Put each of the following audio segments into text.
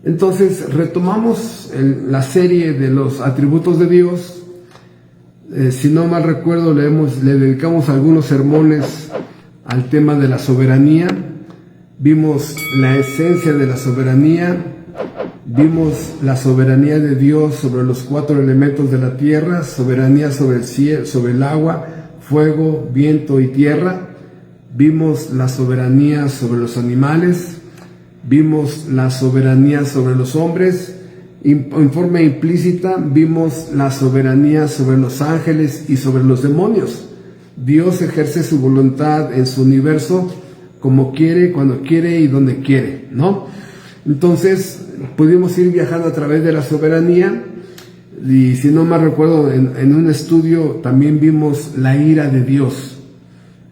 Entonces retomamos la serie de los atributos de Dios. Si no mal recuerdo, le dedicamos algunos sermones al tema de la soberanía. Vimos la esencia de la soberanía, vimos la soberanía de Dios sobre los 4 elementos de la tierra, soberanía sobre el cielo, sobre el agua, fuego, viento y tierra. Vimos la soberanía sobre los animales, vimos la soberanía sobre los hombres, en forma implícita vimos la soberanía sobre los ángeles y sobre los demonios. Dios ejerce su voluntad en su universo como quiere, cuando quiere y donde quiere, ¿no? Entonces pudimos ir viajando a través de la soberanía, y si no mal recuerdo, en un estudio también vimos la ira de Dios.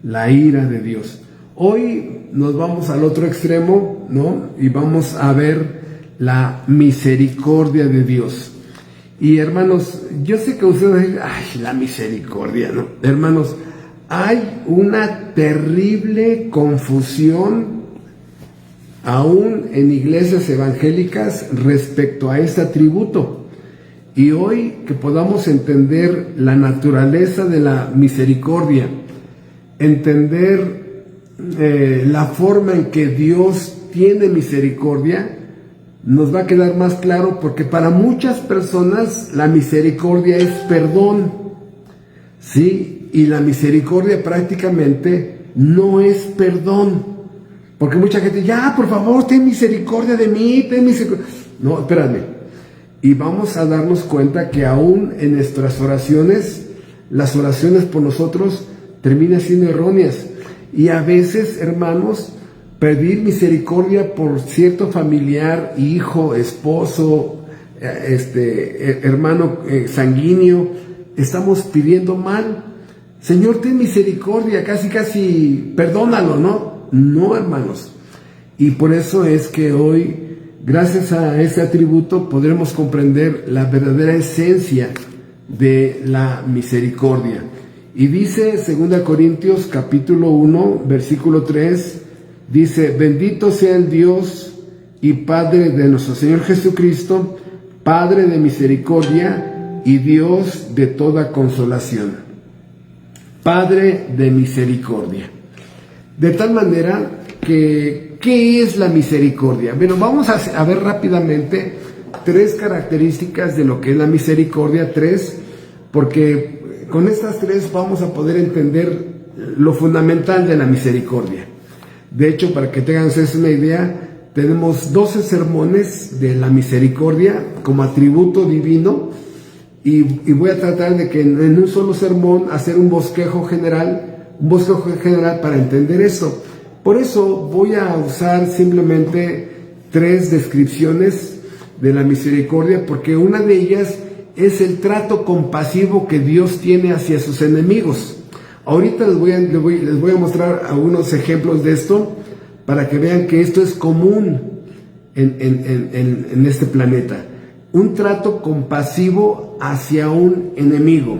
La ira de Dios. Hoy nos vamos al otro extremo, ¿no? Y vamos a ver la misericordia de Dios. Y hermanos, yo sé que ustedes dicen, ay, la misericordia, ¿no? Hermanos, hay una terrible confusión aún en iglesias evangélicas respecto a este atributo. Y hoy que podamos entender la naturaleza de la misericordia, entender la forma en que Dios tiene misericordia, nos va a quedar más claro, porque para muchas personas la misericordia es perdón, ¿sí? Y la misericordia prácticamente no es perdón, porque mucha gente, ya, por favor, ten misericordia de mí, ten misericordia. No, espérame. Y vamos a darnos cuenta que aún en nuestras oraciones, las oraciones por nosotros terminan siendo erróneas. Y a veces, hermanos, pedir misericordia por cierto familiar, hijo, esposo, hermano sanguíneo, estamos pidiendo mal. Señor, ten misericordia, casi, perdónalo, ¿no? No, hermanos. Y por eso es que hoy, gracias a este atributo, podremos comprender la verdadera esencia de la misericordia. Y dice 2 Corintios capítulo 1, versículo 3, dice: bendito sea el Dios y Padre de nuestro Señor Jesucristo, Padre de misericordia y Dios de toda consolación. Padre de misericordia. De tal manera que, ¿qué es la misericordia? Bueno, vamos a ver rápidamente 3 características de lo que es la misericordia, 3, porque con estas 3 vamos a poder entender lo fundamental de la misericordia. De hecho, para que tengan ustedes una idea, tenemos 12 sermones de la misericordia como atributo divino, y voy a tratar de que en un solo sermón hacer un bosquejo general para entender eso. Por eso voy a usar simplemente 3 descripciones de la misericordia, porque una de ellas es el trato compasivo que Dios tiene hacia sus enemigos. Ahorita les voy a mostrar algunos ejemplos de esto para que vean que esto es común en este planeta. Un trato compasivo hacia un enemigo.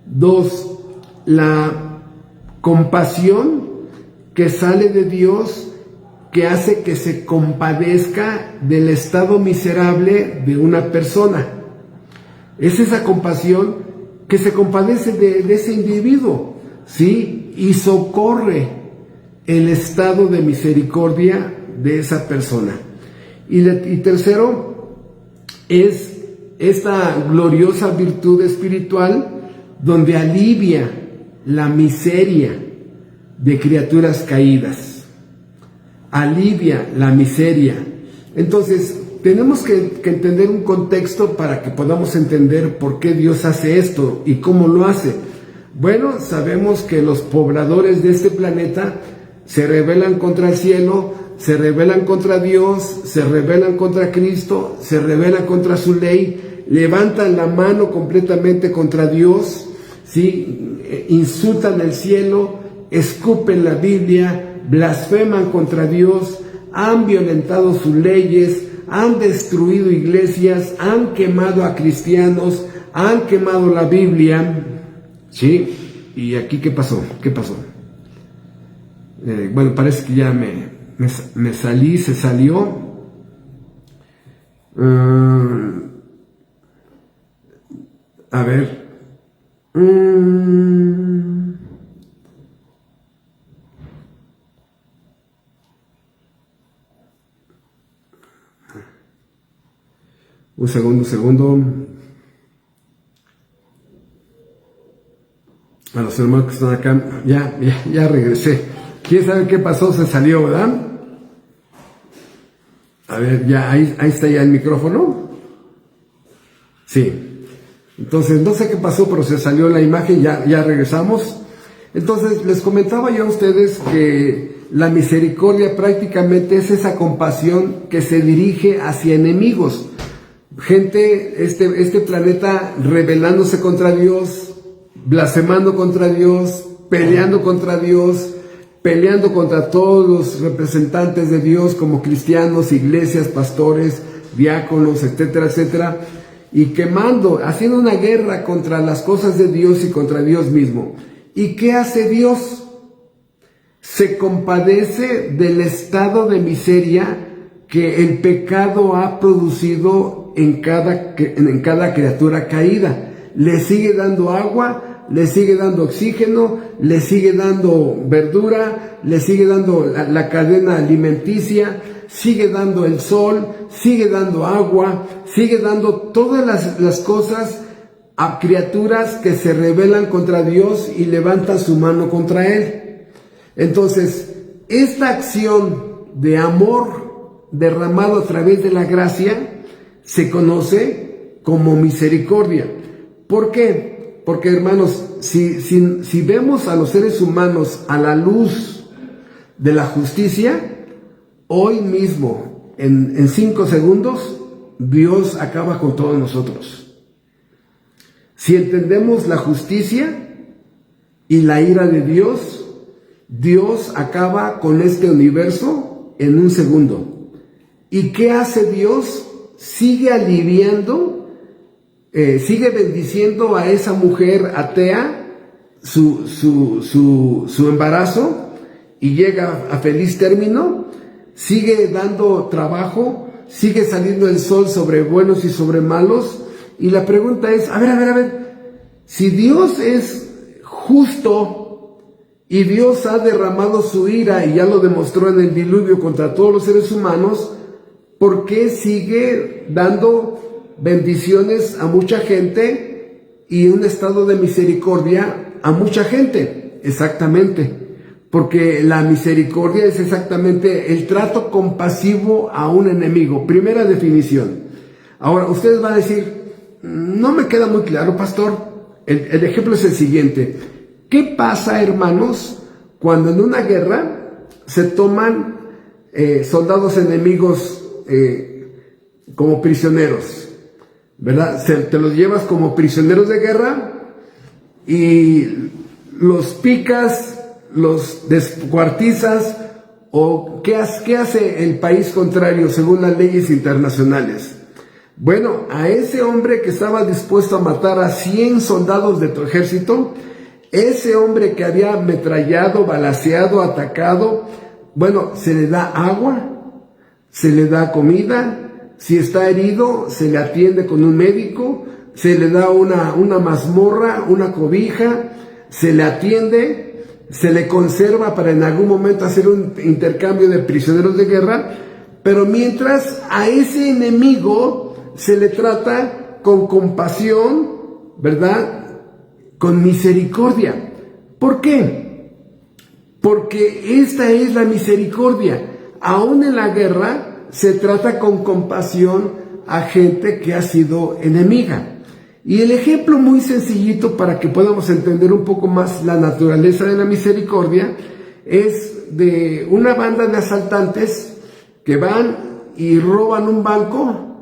2, la compasión que sale de Dios, que hace que se compadezca del estado miserable de una persona. Es esa compasión que se compadece de ese individuo, ¿sí? Y socorre el estado de misericordia de esa persona. Y tercero, es esta gloriosa virtud espiritual donde alivia la miseria de criaturas caídas. Alivia la miseria. Entonces, tenemos que entender un contexto para que podamos entender por qué Dios hace esto y cómo lo hace. Bueno, sabemos que los pobladores de este planeta se rebelan contra el cielo, se rebelan contra Dios, se rebelan contra Cristo, se rebelan contra su ley, levantan la mano completamente contra Dios, ¿sí? Insultan el cielo, escupen la Biblia, blasfeman contra Dios, han violentado sus leyes, han destruido iglesias, han quemado a cristianos, han quemado la Biblia, ¿sí? ¿Y aquí qué pasó? ¿Qué pasó? Bueno, parece que ya me salí, se salió. A ver. Un segundo. A los hermanos que están acá, ya regresé. ¿Quién sabe qué pasó? Se salió, ¿verdad? A ver, ya, ahí está ya el micrófono. Sí. Entonces, no sé qué pasó, pero se salió la imagen, ya regresamos. Entonces, les comentaba yo a ustedes que la misericordia prácticamente es esa compasión que se dirige hacia enemigos. Gente, este planeta rebelándose contra Dios, blasfemando contra Dios, peleando contra Dios, peleando contra todos los representantes de Dios como cristianos, iglesias, pastores, diáconos, etcétera, etcétera, y quemando, haciendo una guerra contra las cosas de Dios y contra Dios mismo. ¿Y qué hace Dios? Se compadece del estado de miseria que el pecado ha producido en cada criatura caída. Le sigue dando agua, le sigue dando oxígeno, le sigue dando verdura, le sigue dando la cadena alimenticia, sigue dando el sol, sigue dando agua, sigue dando todas las cosas a criaturas que se rebelan contra Dios y levantan su mano contra Él. Entonces, esta acción de amor derramado a través de la gracia se conoce como misericordia. ¿Por qué? Porque, hermanos, si vemos a los seres humanos a la luz de la justicia, hoy mismo, en 5 segundos, Dios acaba con todos nosotros. Si entendemos la justicia y la ira de Dios, Dios acaba con este universo en 1 segundo. ¿Y qué hace Dios? Sigue aliviando, sigue bendiciendo a esa mujer atea su embarazo y llega a feliz término, sigue dando trabajo, sigue saliendo el sol sobre buenos y sobre malos. Y la pregunta es, a ver, si Dios es justo y Dios ha derramado su ira y ya lo demostró en el diluvio contra todos los seres humanos, ¿por qué sigue dando bendiciones a mucha gente y un estado de misericordia a mucha gente? Exactamente, porque la misericordia es exactamente el trato compasivo a un enemigo. Primera definición. Ahora, ustedes van a decir, no me queda muy claro, pastor. El ejemplo es el siguiente. ¿Qué pasa, hermanos, cuando en una guerra se toman soldados enemigos como prisioneros? ¿Verdad? Te los llevas como prisioneros de guerra y los picas, los descuartizas, o ¿qué hace el país contrario según las leyes internacionales? Bueno, a ese hombre que estaba dispuesto a matar a 100 soldados de tu ejército, ese hombre que había ametrallado, balaceado, atacado, bueno, se le da agua, se le da comida, si está herido, se le atiende con un médico, se le da una mazmorra, una cobija, se le atiende, se le conserva para en algún momento hacer un intercambio de prisioneros de guerra, pero mientras a ese enemigo se le trata con compasión, ¿verdad? Con misericordia. ¿Por qué? Porque esta es la misericordia. Aún en la guerra se trata con compasión a gente que ha sido enemiga. Y el ejemplo muy sencillito para que podamos entender un poco más la naturaleza de la misericordia es de una banda de asaltantes que van y roban un banco,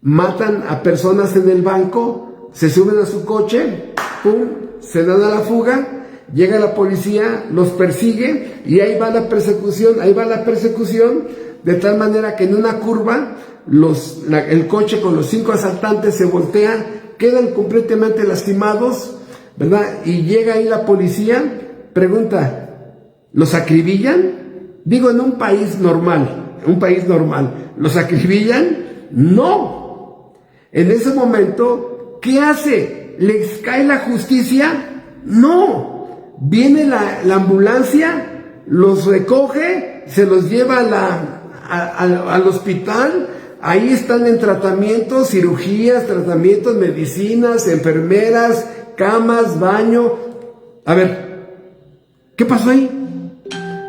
matan a personas en el banco, se suben a su coche, ¡pum!, se dan a la fuga, llega la policía, los persigue y ahí va la persecución, de tal manera que en una curva el coche con los 5 asaltantes se voltea, quedan completamente lastimados, ¿verdad? Y llega ahí la policía, pregunta, ¿los acribillan? Digo, en un país normal, ¿los acribillan? No. En ese momento, ¿qué hace? ¿Les cae la justicia? No. Viene la ambulancia, los recoge, se los lleva al hospital. Ahí están en tratamiento, cirugías, tratamientos, medicinas, enfermeras, camas, baño. A ver, ¿qué pasó ahí?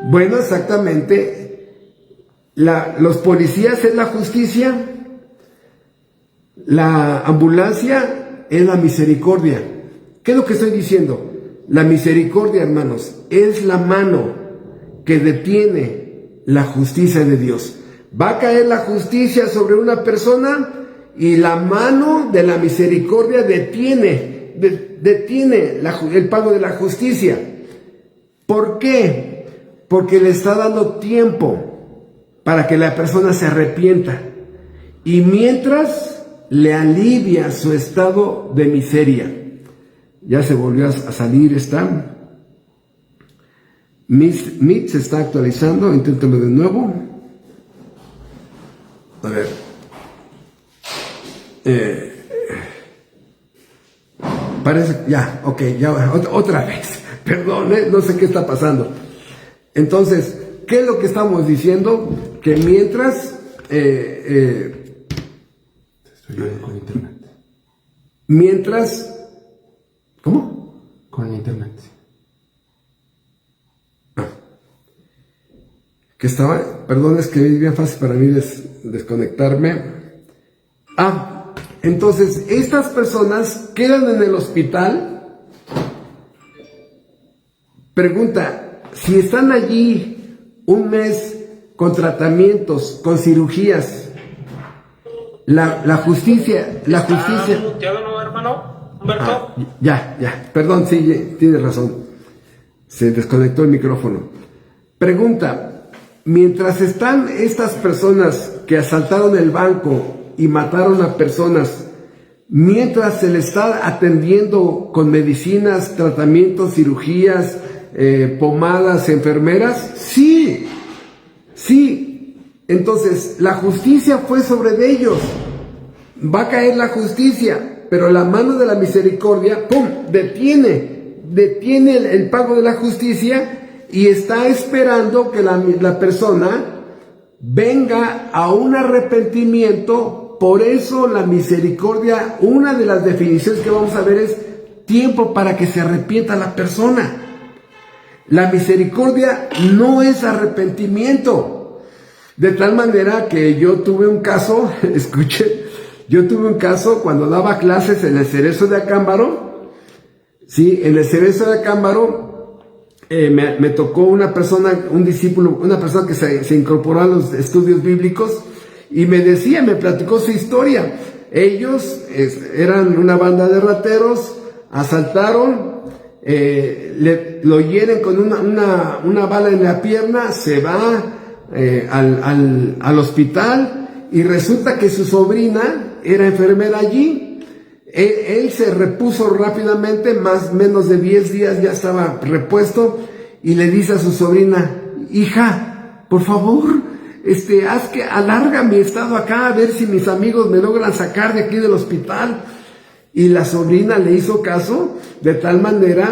Bueno, exactamente, los policías es la justicia, la ambulancia es la misericordia. ¿Qué es lo que estoy diciendo? La misericordia, hermanos, es la mano que detiene la justicia de Dios. Va a caer la justicia sobre una persona y la mano de la misericordia detiene el pago de la justicia. ¿Por qué? Porque le está dando tiempo para que la persona se arrepienta. Y mientras le alivia su estado de miseria. Ya se volvió a salir esta. Meet se está actualizando. Inténtalo de nuevo. A ver. Parece. Ya, ok, ya. Otra vez. Perdón, no sé qué está pasando. Entonces, ¿qué es lo que estamos diciendo? Que mientras... Estoy con internet. Mientras... ¿Cómo? Con internet. Que estaba... Perdón, es que es bien fácil para mí desconectarme. Entonces, estas personas quedan en el hospital. Pregunta... Si están allí un mes con tratamientos, con cirugías, la justicia... ¿Está muteado, no, hermano? ¿Humberto? Ya, perdón, sí, tienes razón. Se desconectó el micrófono. Pregunta, mientras están estas personas que asaltaron el banco y mataron a personas, mientras se les está atendiendo con medicinas, tratamientos, cirugías, pomadas, enfermeras, sí. Entonces, la justicia fue sobre de ellos. Va a caer la justicia, pero la mano de la misericordia, ¡pum!, detiene el pago de la justicia y está esperando que la persona venga a un arrepentimiento. Por eso la misericordia, una de las definiciones que vamos a ver es tiempo para que se arrepienta la persona. La misericordia no es arrepentimiento. De tal manera que yo tuve un caso, yo tuve un caso cuando daba clases en el Cerezo de Acámbaro. Sí, en el Cerezo de Acámbaro me tocó una persona, un discípulo, una persona que se incorporó a los estudios bíblicos y me platicó su historia. Ellos eran una banda de rateros, asaltaron, lo hieren con una bala en la pierna, se va al hospital y resulta que su sobrina era enfermera allí. Él se repuso rápidamente, menos de 10 días ya estaba repuesto, y le dice a su sobrina: hija, por favor, haz que alarga mi estado acá, a ver si mis amigos me logran sacar de aquí del hospital. Y la sobrina le hizo caso, de tal manera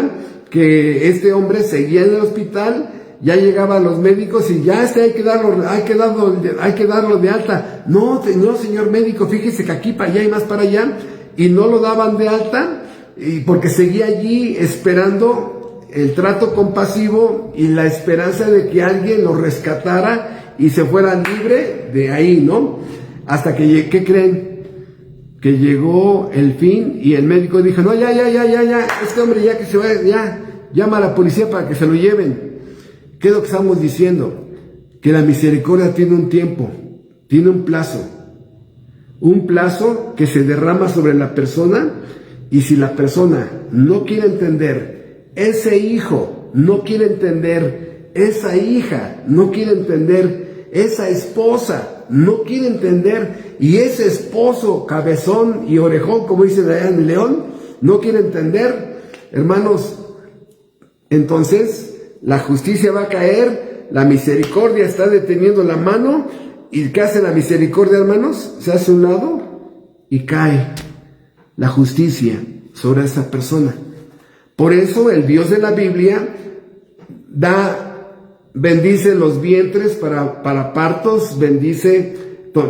que este hombre seguía en el hospital, ya llegaba a los médicos y ya hay que darlo de alta. No, señor médico, fíjese que aquí para allá y más para allá, y no lo daban de alta, y porque seguía allí esperando el trato compasivo y la esperanza de que alguien lo rescatara y se fuera libre de ahí, ¿no? Hasta que, ¿qué creen? Que llegó el fin y el médico dijo: no, ya, este hombre ya que se vaya, ya, llama a la policía para que se lo lleven. ¿Qué es lo que estamos diciendo? Que la misericordia tiene un tiempo, tiene un plazo que se derrama sobre la persona, y si la persona no quiere entender, ese hijo no quiere entender, esa hija no quiere entender, esa esposa no quiere entender, y ese esposo cabezón y orejón, como dice allá en León, no quiere entender, hermanos, entonces la justicia va a caer, la misericordia está deteniendo la mano, ¿Y qué hace la misericordia, hermanos? Se hace a un lado y cae la justicia sobre esa persona. Por eso el Dios de la Biblia bendice los vientres para partos, bendice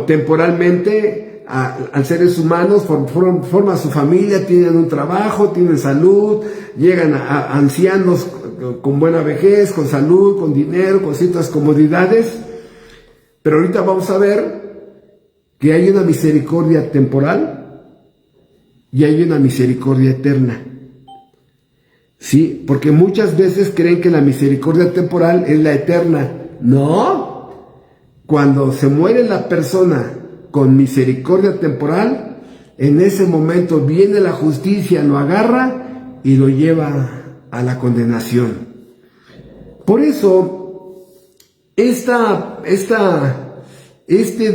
temporalmente a seres humanos, forma su familia, tienen un trabajo, tienen salud, llegan a ancianos con buena vejez, con salud, con dinero, con ciertas comodidades. Pero ahorita vamos a ver que hay una misericordia temporal y hay una misericordia eterna. Sí, porque muchas veces creen que la misericordia temporal es la eterna. No, cuando se muere la persona con misericordia temporal, en ese momento viene la justicia, lo agarra y lo lleva a la condenación. Por eso, este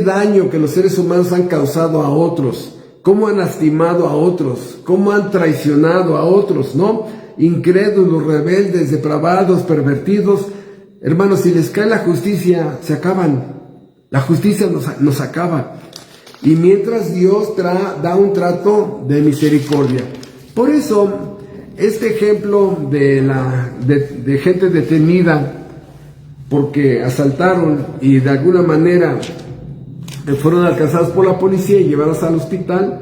daño que los seres humanos han causado a otros, cómo han lastimado a otros, cómo han traicionado a otros, ¿no? Incrédulos, rebeldes, depravados, pervertidos. Hermanos, si les cae la justicia, se acaban. La justicia nos acaba. Y mientras Dios da un trato de misericordia. Por eso, este ejemplo de gente detenida porque asaltaron y de alguna manera fueron alcanzados por la policía y llevados al hospital,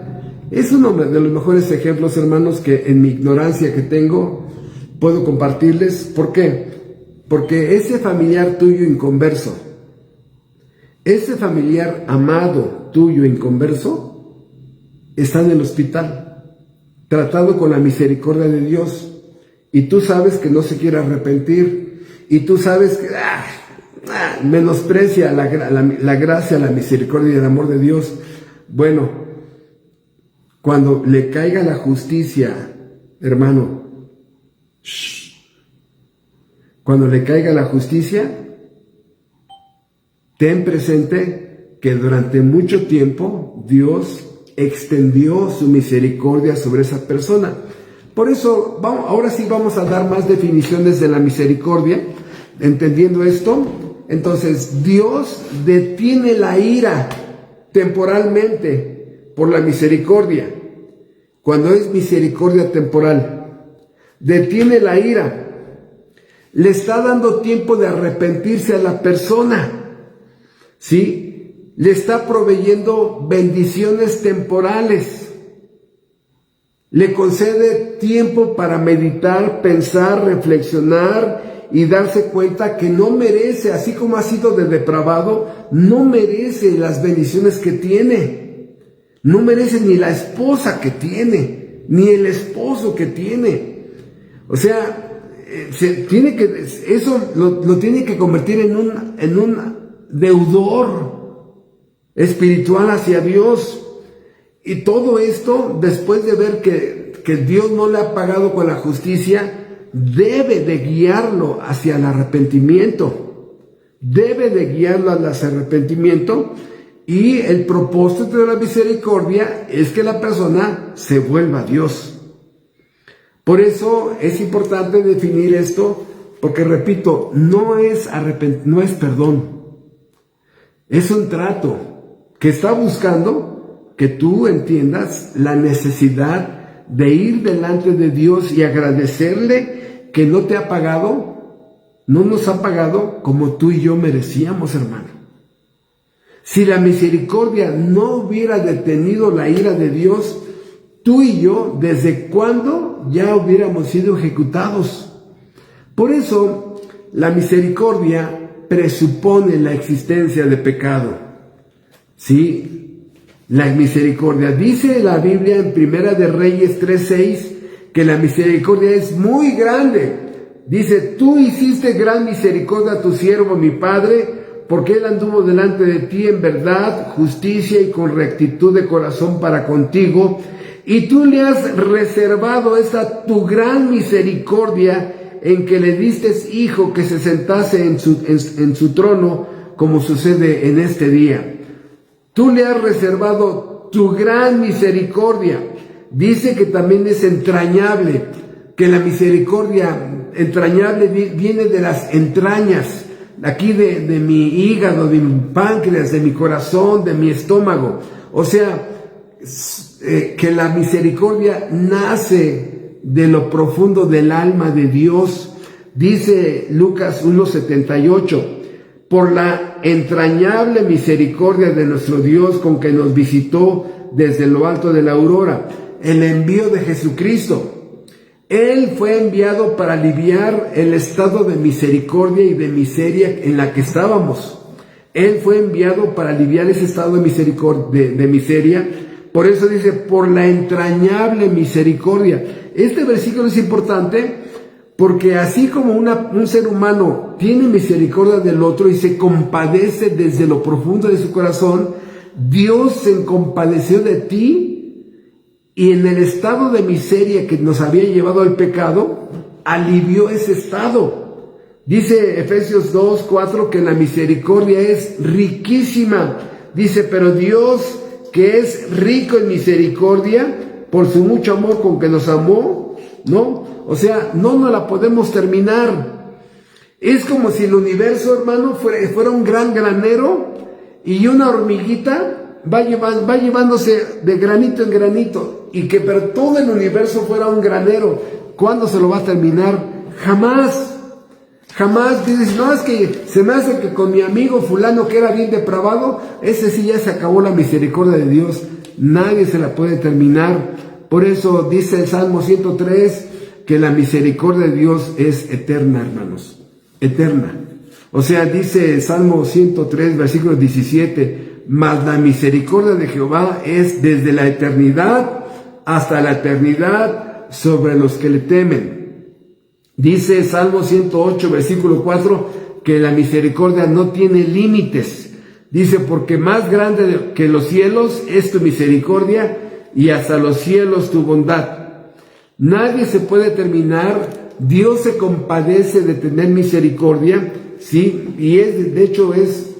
es uno de los mejores ejemplos, hermanos, que en mi ignorancia que tengo puedo compartirles. ¿Por qué? Porque ese familiar tuyo inconverso, ese familiar amado tuyo inconverso, está en el hospital, tratado con la misericordia de Dios, y tú sabes que no se quiere arrepentir, y tú sabes que menosprecia la gracia, la misericordia y el amor de Dios. Bueno, cuando le caiga la justicia, hermano, cuando le caiga la justicia, ten presente que durante mucho tiempo Dios extendió su misericordia sobre esa persona. Por eso, ahora sí vamos a dar más definiciones de la misericordia, entendiendo esto. Entonces, Dios detiene la ira temporalmente por la misericordia. Cuando es misericordia temporal, detiene la ira. Le está dando tiempo de arrepentirse a la persona. ¿Sí? Le está proveyendo bendiciones temporales. Le concede tiempo para meditar, pensar, reflexionar y darse cuenta que no merece, así como ha sido de depravado, no merece las bendiciones que tiene. No merece ni la esposa que tiene, ni el esposo que tiene. O sea, eso lo tiene que convertir en un deudor espiritual hacia Dios. Y todo esto, después de ver que Dios no le ha pagado con la justicia, debe de guiarlo hacia el arrepentimiento. Debe de guiarlo al arrepentimiento. Y el propósito de la misericordia es que la persona se vuelva a Dios. Por eso es importante definir esto, porque repito, no es perdón. Es un trato que está buscando que tú entiendas la necesidad de ir delante de Dios y agradecerle que no te ha pagado, no nos ha pagado como tú y yo merecíamos, hermano. Si la misericordia no hubiera detenido la ira de Dios, tú y yo, ¿desde cuándo ya hubiéramos sido ejecutados? Por eso, la misericordia presupone la existencia de pecado. ¿Sí? La misericordia. Dice la Biblia en Primera de Reyes 3:6 que la misericordia es muy grande. Dice, tú hiciste gran misericordia a tu siervo, mi padre, porque él anduvo delante de ti en verdad, justicia y con rectitud de corazón para contigo, y tú le has reservado esa tu gran misericordia en que le diste hijo que se sentase en su trono, como sucede en este día. Tú le has reservado tu gran misericordia. Dice que también es entrañable, que la misericordia entrañable viene de las entrañas, aquí de mi hígado, de mi páncreas, de mi corazón, de mi estómago. O sea, que la misericordia nace de lo profundo del alma de Dios. Dice Lucas 1:78, por la entrañable misericordia de nuestro Dios con que nos visitó desde lo alto de la aurora, el envío de Jesucristo. Él fue enviado para aliviar el estado de misericordia y de miseria en la que estábamos. Él fue enviado para aliviar ese estado de misericordia, de miseria. Por eso dice, por la entrañable misericordia. Este versículo es importante porque así como un ser humano tiene misericordia del otro y se compadece desde lo profundo de su corazón, Dios se compadeció de ti y en el estado de miseria que nos había llevado al pecado, alivió ese estado. Dice Efesios 2:4 que la misericordia es riquísima. Dice, pero Dios, que es rico en misericordia, por su mucho amor con que nos amó, ¿no? O sea, no nos la podemos terminar. Es como si el universo, hermano, fuera un gran granero y una hormiguita va llevándose de granito en granito, y que pero todo el universo fuera un granero. ¿Cuándo se lo va a terminar? Jamás. Jamás. Dices, no, es que se me hace que con mi amigo fulano que era bien depravado, ese sí ya se acabó la misericordia de Dios. Nadie se la puede terminar. Por eso dice el Salmo 103 que la misericordia de Dios es eterna, hermanos. Eterna. O sea, dice el Salmo 103, versículo 17, mas la misericordia de Jehová es desde la eternidad hasta la eternidad sobre los que le temen. Dice Salmo 108, versículo 4, que la misericordia no tiene límites. Dice, porque más grande que los cielos es tu misericordia y hasta los cielos tu bondad. Nadie se puede terminar. Dios se compadece de tener misericordia, ¿sí? Y de hecho es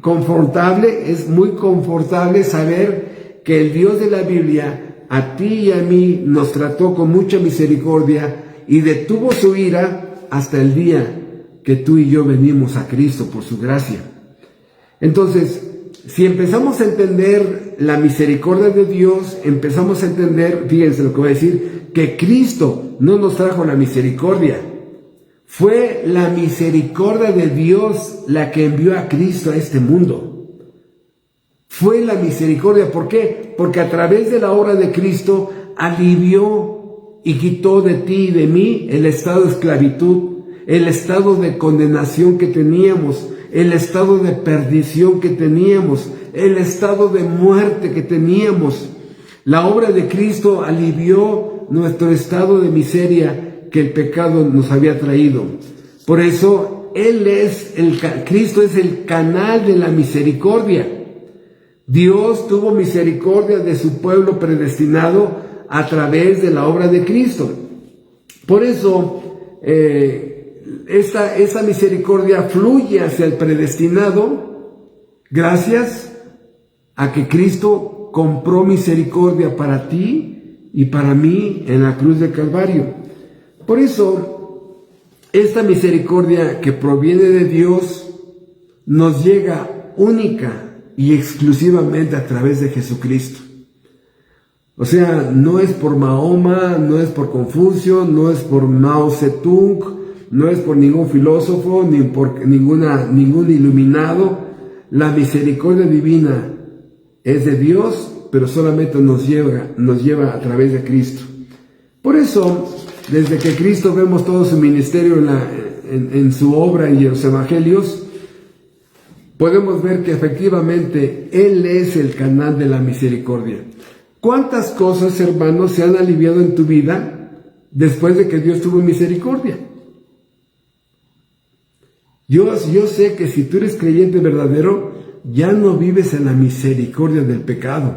confortable, es muy confortable saber que el Dios de la Biblia a ti y a mí nos trató con mucha misericordia y detuvo su ira hasta el día que tú y yo venimos a Cristo por su gracia. Entonces, si empezamos a entender la misericordia de Dios, empezamos a entender, fíjense lo que voy a decir, que Cristo no nos trajo la misericordia. Fue la misericordia de Dios la que envió a Cristo a este mundo. Fue la misericordia. ¿Por qué? Porque a través de la obra de Cristo alivió y quitó de ti y de mí el estado de esclavitud, el estado de condenación que teníamos, el estado de perdición que teníamos, el estado de muerte que teníamos. La obra de Cristo alivió nuestro estado de miseria que el pecado nos había traído. Por eso, Cristo es el canal de la misericordia. Dios tuvo misericordia de su pueblo predestinado a través de la obra de Cristo. Por eso, esa misericordia fluye hacia el predestinado gracias a que Cristo compró misericordia para ti y para mí en la cruz de Calvario. Por eso, esta misericordia que proviene de Dios nos llega única y exclusivamente a través de Jesucristo. O sea, no es por Mahoma, no es por Confucio, no es por Mao Zedong, no es por ningún filósofo, ni por ningún iluminado. La misericordia divina es de Dios, pero solamente nos lleva a través de Cristo. Por eso, desde que Cristo vemos todo su ministerio en su obra y en los evangelios, podemos ver que efectivamente Él es el canal de la misericordia. ¿Cuántas cosas, hermanos, se han aliviado en tu vida después de que Dios tuvo misericordia? Yo sé que si tú eres creyente verdadero, ya no vives en la misericordia del pecado.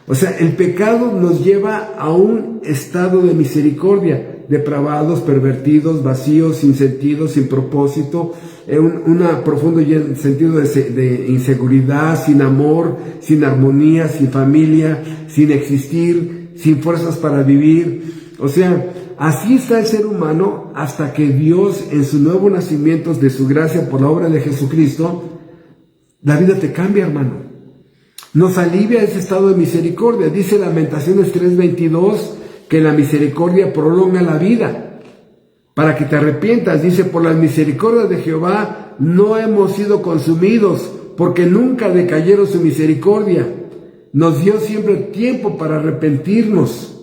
O sea, el pecado nos lleva a un estado de misericordia, depravados, pervertidos, vacíos, sin sentido, sin propósito, un profundo sentido de inseguridad, sin amor, sin armonía, sin familia, sin existir, sin fuerzas para vivir. O sea, así está el ser humano hasta que Dios, en su nuevo nacimiento de su gracia por la obra de Jesucristo, la vida te cambia, hermano. Nos alivia ese estado de misericordia. Dice Lamentaciones 3:22 que la misericordia prolonga la vida. Para que te arrepientas, dice, por las misericordias de Jehová no hemos sido consumidos, porque nunca decayeron su misericordia. Nos dio siempre tiempo para arrepentirnos.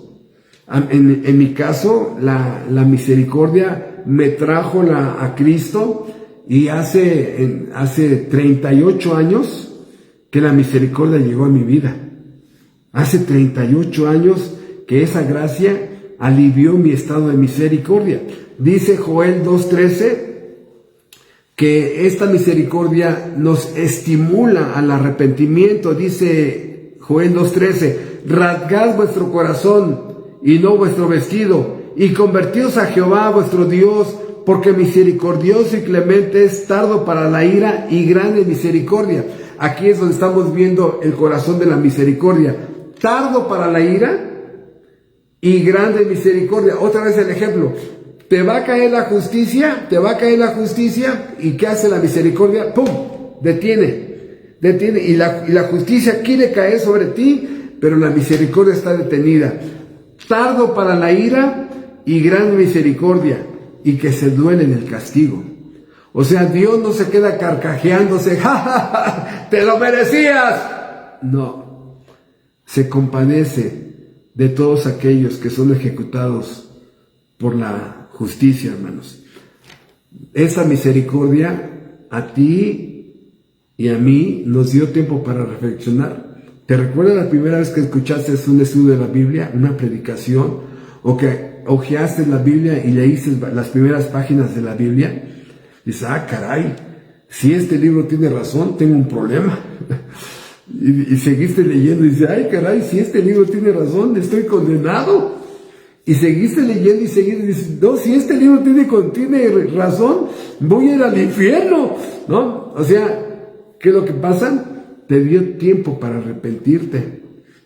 En mi caso, la misericordia me trajo a Cristo, y hace 38 años que la misericordia llegó a mi vida. Hace 38 años que esa gracia alivió mi estado de misericordia. Dice Joel 2:13 que esta misericordia nos estimula al arrepentimiento. Dice Joel 2:13, rasgad vuestro corazón y no vuestro vestido, y convertíos a Jehová vuestro Dios, porque misericordioso y clemente es, tardo para la ira y grande misericordia. Aquí es donde estamos viendo el corazón de la misericordia. Tardo para la ira y grande misericordia. Otra vez el ejemplo. Te va a caer la justicia, ¿y qué hace la misericordia? ¡Pum! Detiene. Y la justicia quiere caer sobre ti, pero la misericordia está detenida. Tardo para la ira y gran misericordia, y que se duele en el castigo. O sea, Dios no se queda carcajeándose, ¡ja, ja, ja! ¡Te lo merecías! No, se compadece de todos aquellos que son ejecutados por la justicia, hermanos. Esa misericordia a ti y a mí nos dio tiempo para reflexionar. ¿Te recuerdas la primera vez que escuchaste un estudio de la Biblia, una predicación, o que hojeaste la Biblia y leíste las primeras páginas de la Biblia? Dices, caray, si este libro tiene razón, tengo un problema. y seguiste leyendo y dices, ay caray, si este libro tiene razón, estoy condenado. Y seguiste leyendo y dices, no, si este libro tiene razón, voy a ir al infierno, ¿no? O sea, ¿qué es lo que pasa? Te dio tiempo para arrepentirte,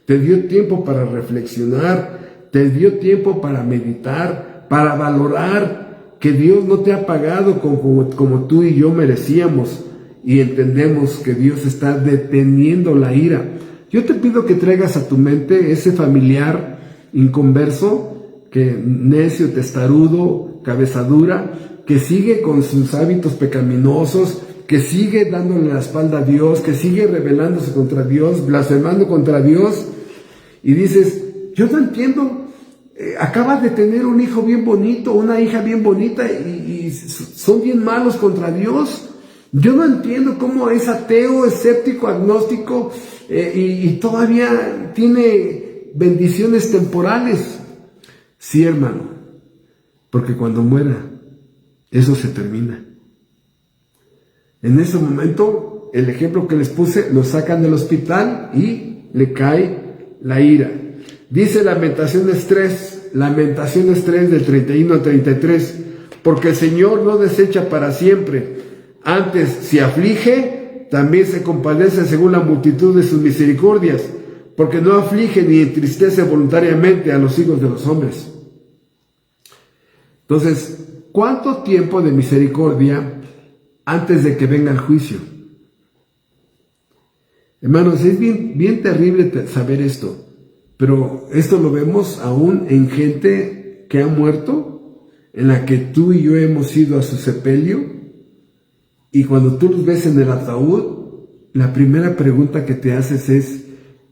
te dio tiempo para reflexionar, te dio tiempo para meditar, para valorar que Dios no te ha pagado como tú y yo merecíamos, y entendemos que Dios está deteniendo la ira. Yo te pido que traigas a tu mente ese familiar inconverso, que necio, testarudo, cabeza dura, que sigue con sus hábitos pecaminosos, que sigue dándole la espalda a Dios, que sigue rebelándose contra Dios, blasfemando contra Dios, y dices, yo no entiendo, acabas de tener un hijo bien bonito, una hija bien bonita, y son bien malos contra Dios. Yo no entiendo cómo es ateo, escéptico, agnóstico, y todavía tiene bendiciones temporales. Sí, hermano, porque cuando muera, eso se termina. En ese momento, el ejemplo que les puse, lo sacan del hospital y le cae la ira. Dice Lamentaciones 3 del 31 al 33, porque el Señor no desecha para siempre, antes si aflige, también se compadece según la multitud de sus misericordias, porque no aflige ni entristece voluntariamente a los hijos de los hombres. Entonces, ¿cuánto tiempo de misericordia antes de que venga el juicio? Hermanos, es bien terrible saber esto, pero esto lo vemos aún en gente que ha muerto, en la que tú y yo hemos ido a su sepelio, y cuando tú los ves en el ataúd, la primera pregunta que te haces es,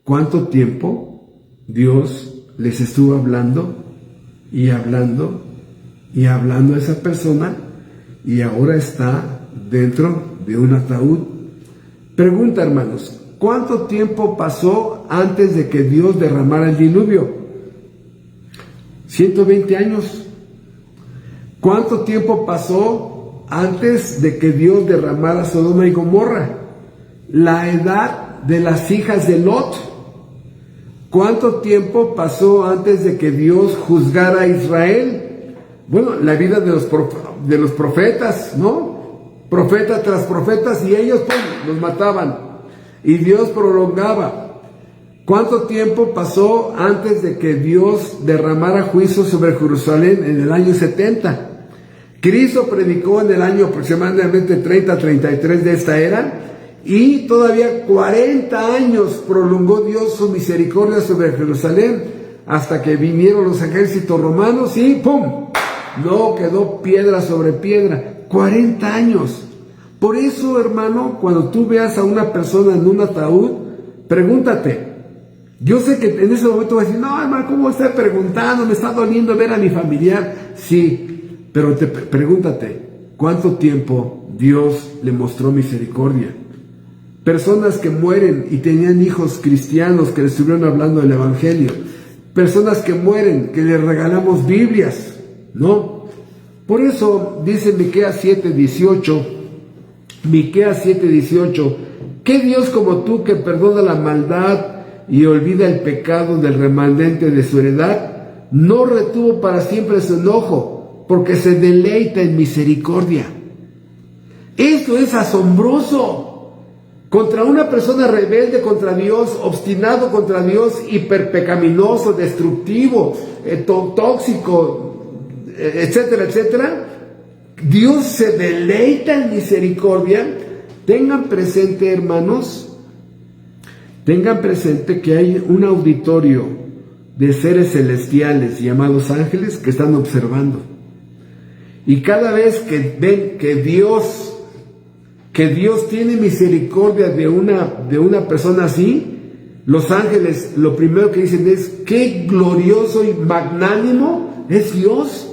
¿cuánto tiempo Dios les estuvo hablando y hablando y hablando a esa persona, y ahora está dentro de un ataúd? Pregunta, hermanos, ¿cuánto tiempo pasó antes de que Dios derramara el diluvio? 120 años. ¿Cuánto tiempo pasó antes de que Dios derramara Sodoma y Gomorra? La edad de las hijas de Lot. ¿Cuánto tiempo pasó antes de que Dios juzgara a Israel? Bueno, la vida de los profetas, ¿no? Profeta tras profetas, y ellos los mataban, y Dios prolongaba. ¿Cuánto tiempo pasó antes de que Dios derramara juicio sobre Jerusalén en el año 70? Cristo predicó en el año aproximadamente 30-33 de esta era, y todavía 40 años prolongó Dios su misericordia sobre Jerusalén, hasta que vinieron los ejércitos romanos y ¡pum! No quedó piedra sobre piedra. 40 años. Por eso, hermano, cuando tú veas a una persona en un ataúd, pregúntate. Yo sé que en ese momento vas a decir, no, hermano, ¿cómo estás preguntando? Me está doliendo ver a mi familiar. Sí, pero pregúntate, ¿cuánto tiempo Dios le mostró misericordia? Personas que mueren y tenían hijos cristianos que les estuvieron hablando del Evangelio. Personas que mueren, que les regalamos Biblias, ¿no? Por eso dice Miqueas 7:18, ¿qué Dios como tú que perdona la maldad y olvida el pecado del remanente de su heredad, no retuvo para siempre su enojo, porque se deleita en misericordia? Esto es asombroso. Contra una persona rebelde contra Dios, obstinado contra Dios, hiperpecaminoso, destructivo, tóxico, etcétera, etcétera, Dios se deleita en misericordia. Tengan presente, hermanos, tengan presente que hay un auditorio de seres celestiales llamados ángeles que están observando. Y cada vez que ven que Dios tiene misericordia de una persona así, los ángeles lo primero que dicen es, qué glorioso y magnánimo es Dios.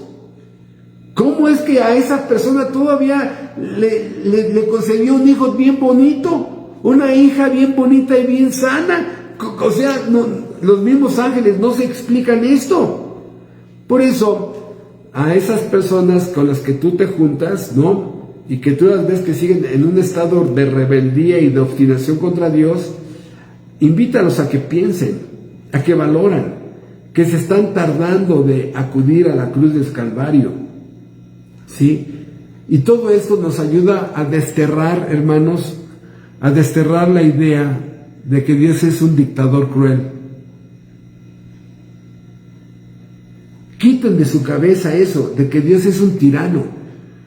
¿Cómo es que a esa persona todavía le concedió un hijo bien bonito, una hija bien bonita y bien sana? O sea, no, los mismos ángeles no se explican esto. Por eso, a esas personas con las que tú te juntas, ¿no?, y que tú las ves que siguen en un estado de rebeldía y de obstinación contra Dios, invítalos a que piensen, a que valoran, que se están tardando de acudir a la cruz del Calvario, ¿sí? Y todo esto nos ayuda a desterrar, hermanos, a desterrar la idea de que Dios es un dictador cruel. Quiten de su cabeza eso, de que Dios es un tirano,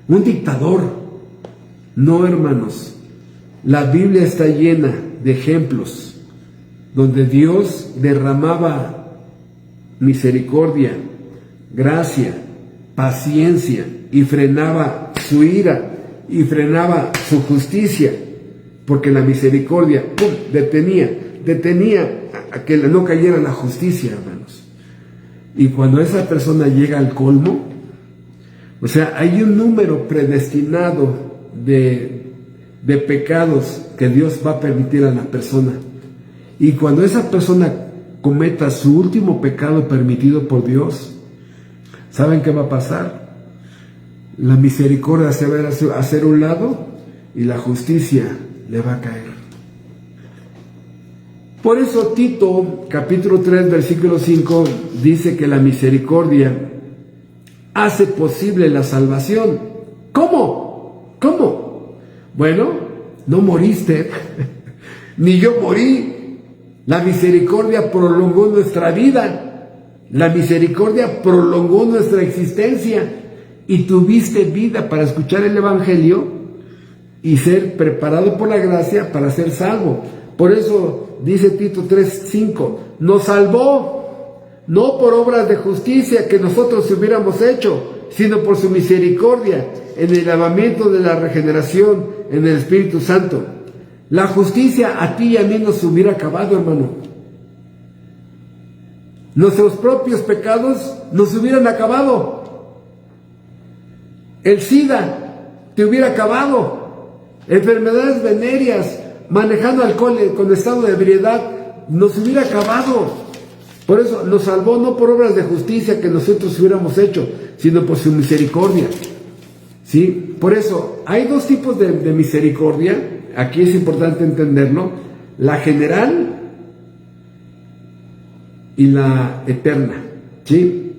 un dictador. No, hermanos, la Biblia está llena de ejemplos donde Dios derramaba misericordia, gracia, paciencia, y frenaba su ira y frenaba su justicia, porque la misericordia, ¡pum!, detenía a que no cayera la justicia, hermanos. Y cuando esa persona llega al colmo, o sea, hay un número predestinado de pecados que Dios va a permitir a la persona. Y cuando esa persona cometa su último pecado permitido por Dios, ¿saben qué va a pasar? La misericordia se va a hacer un lado y la justicia le va a caer. Por eso Tito, capítulo 3, versículo 5, dice que la misericordia hace posible la salvación. ¿Cómo? Bueno, no moriste, ni yo morí. La misericordia prolongó nuestra vida, la misericordia prolongó nuestra existencia, y tuviste vida para escuchar el Evangelio y ser preparado por la gracia para ser salvo. Por eso dice Tito 3:5, nos salvó, no por obras de justicia que nosotros hubiéramos hecho, sino por su misericordia, en el lavamiento de la regeneración en el Espíritu Santo. La justicia a ti y a mí nos hubiera acabado, hermano. Nuestros propios pecados nos hubieran acabado. El SIDA te hubiera acabado. Enfermedades venéreas, manejando alcohol con estado de ebriedad, nos hubiera acabado. Por eso nos salvó no por obras de justicia que nosotros hubiéramos hecho, sino por su misericordia. ¿Sí? Por eso hay dos tipos de misericordia. Aquí es importante entenderlo: la general y la eterna. ¿Sí?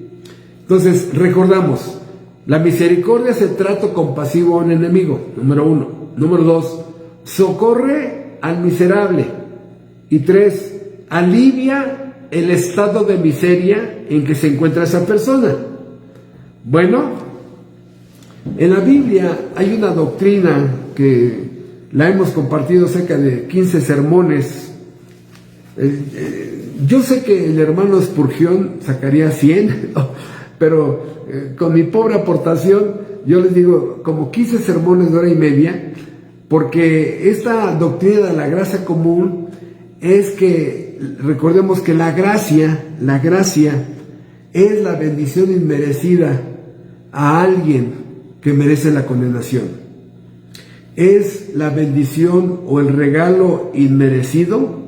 Entonces, recordamos, la misericordia es el trato compasivo a un enemigo, número 1. Número 2, socorre al miserable. Y 3, alivia el estado de miseria en que se encuentra esa persona. Bueno, en la Biblia hay una doctrina que la hemos compartido cerca de 15 sermones. Yo sé que el hermano Spurgeon sacaría 100, pero con mi pobre aportación, yo les digo como 15 sermones de hora y media, porque esta doctrina de la gracia común es que recordemos que la gracia es la bendición inmerecida a alguien que merece la condenación. Es la bendición o el regalo inmerecido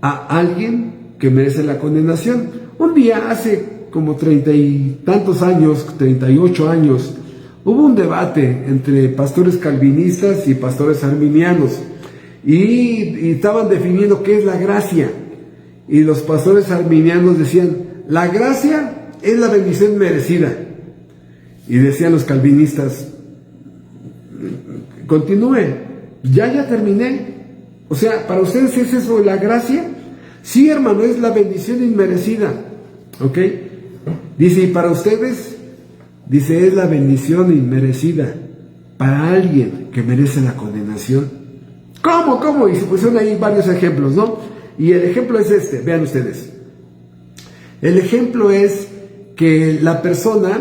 a alguien que merece la condenación. Un día, hace como 30 y tantos años, 38 años, hubo un debate entre pastores calvinistas y pastores arminianos y estaban definiendo qué es la gracia. Y los pastores arminianos decían, la gracia es la bendición merecida. Y decían los calvinistas, continúe, ya terminé. O sea, ¿para ustedes es eso la gracia? Sí, hermano, es la bendición inmerecida. ¿Ok? Dice, ¿y para ustedes? Dice, es la bendición inmerecida para alguien que merece la condenación. ¿Cómo? Y se pusieron ahí varios ejemplos, ¿no? Y el ejemplo es este, vean ustedes. El ejemplo es que la persona,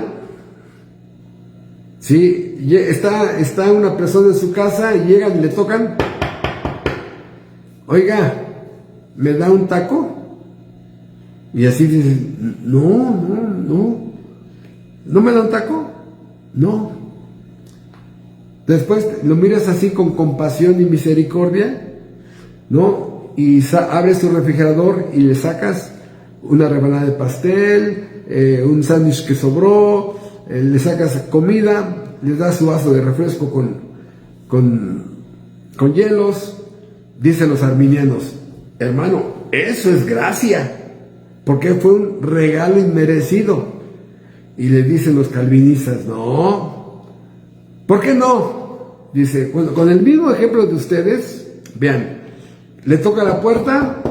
¿sí? Está una persona en su casa y llegan y le tocan. Oiga, ¿me da un taco? Y así dice, no. ¿No me da un taco? No. Después lo miras así con compasión y misericordia, ¿no? Y abres tu refrigerador y le sacas una rebanada de pastel, un sándwich que sobró, le sacas comida, le das su vaso de refresco con hielos. Dicen los arminianos, hermano, eso es gracia, porque fue un regalo inmerecido. Y le dicen los calvinistas, no. ¿Por qué no? Dice, bueno, con el mismo ejemplo de ustedes, vean, le toca la puerta,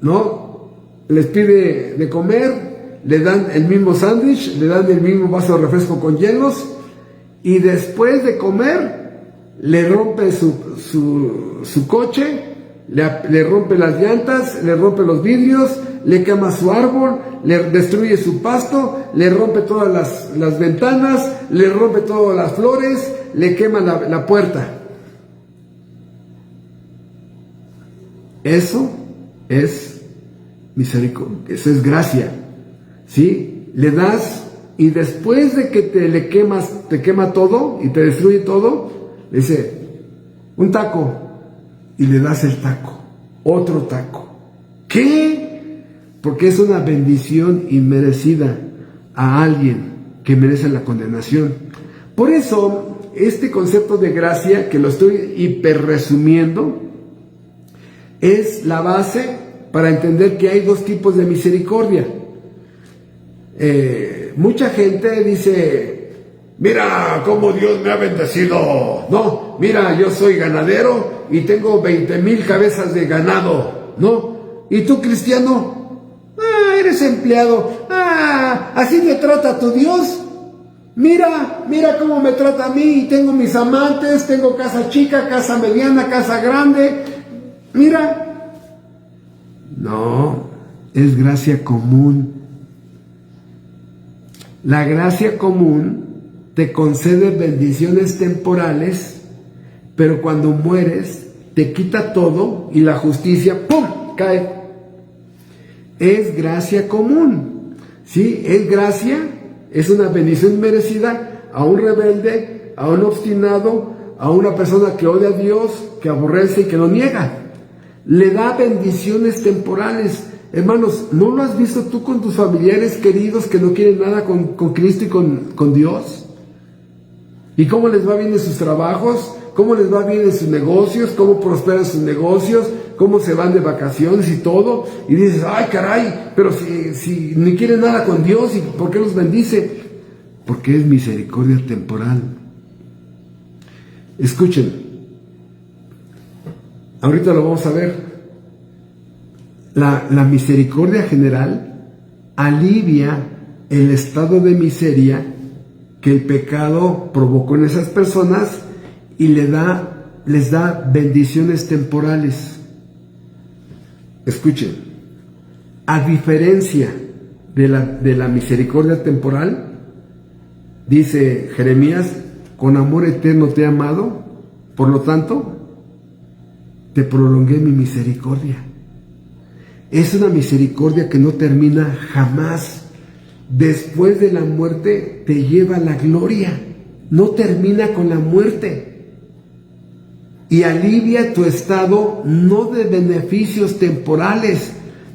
¿no? Les pide de comer, le dan el mismo sándwich, le dan el mismo vaso de refresco con hielos, y después de comer, le rompe su coche, le rompe las llantas, le rompe los vidrios, le quema su árbol, le destruye su pasto, le rompe todas las ventanas, le rompe todas las flores, le quema la puerta. Eso es misericordia, eso es gracia, ¿sí? Le das y después de que te quema todo y te destruye todo, le dice, un taco, y le das el taco, otro taco. ¿Qué? Porque es una bendición inmerecida a alguien que merece la condenación. Por eso, este concepto de gracia, que lo estoy hiperresumiendo, es la base para entender que hay dos tipos de misericordia. Mucha gente dice, mira cómo Dios me ha bendecido. No, mira, yo soy ganadero y tengo 20,000 cabezas de ganado, ¿no? ¿Y tú, cristiano? Eres empleado. ¿Así te trata tu Dios? Mira cómo me trata a mí. Tengo mis amantes, tengo casa chica, casa mediana, casa grande. Mira. No, es gracia común. La gracia común te concede bendiciones temporales, pero cuando mueres te quita todo y la justicia, ¡pum!, cae. Es gracia común, ¿sí? Es gracia, es una bendición merecida a un rebelde, a un obstinado, a una persona que odia a Dios, que aborrece y que lo niega. Le da bendiciones temporales. Hermanos, ¿no lo has visto tú con tus familiares queridos que no quieren nada con Cristo y con Dios? ¿Y cómo les va bien en sus trabajos? ¿Cómo les va bien en sus negocios? ¿Cómo prosperan sus negocios? ¿Cómo se van de vacaciones y todo? Y dices, ay caray, pero si ni quieren nada con Dios, ¿y por qué los bendice? Porque es misericordia temporal. Escuchen, ahorita lo vamos a ver. la misericordia general alivia el estado de miseria que el pecado provocó en esas personas y les da bendiciones temporales. Escuchen, a diferencia de la misericordia temporal, dice Jeremías, con amor eterno te he amado, por lo tanto, te prolongué mi misericordia. Es una misericordia que no termina jamás. Después de la muerte te lleva a la gloria. No termina con la muerte. Y alivia tu estado no de beneficios temporales.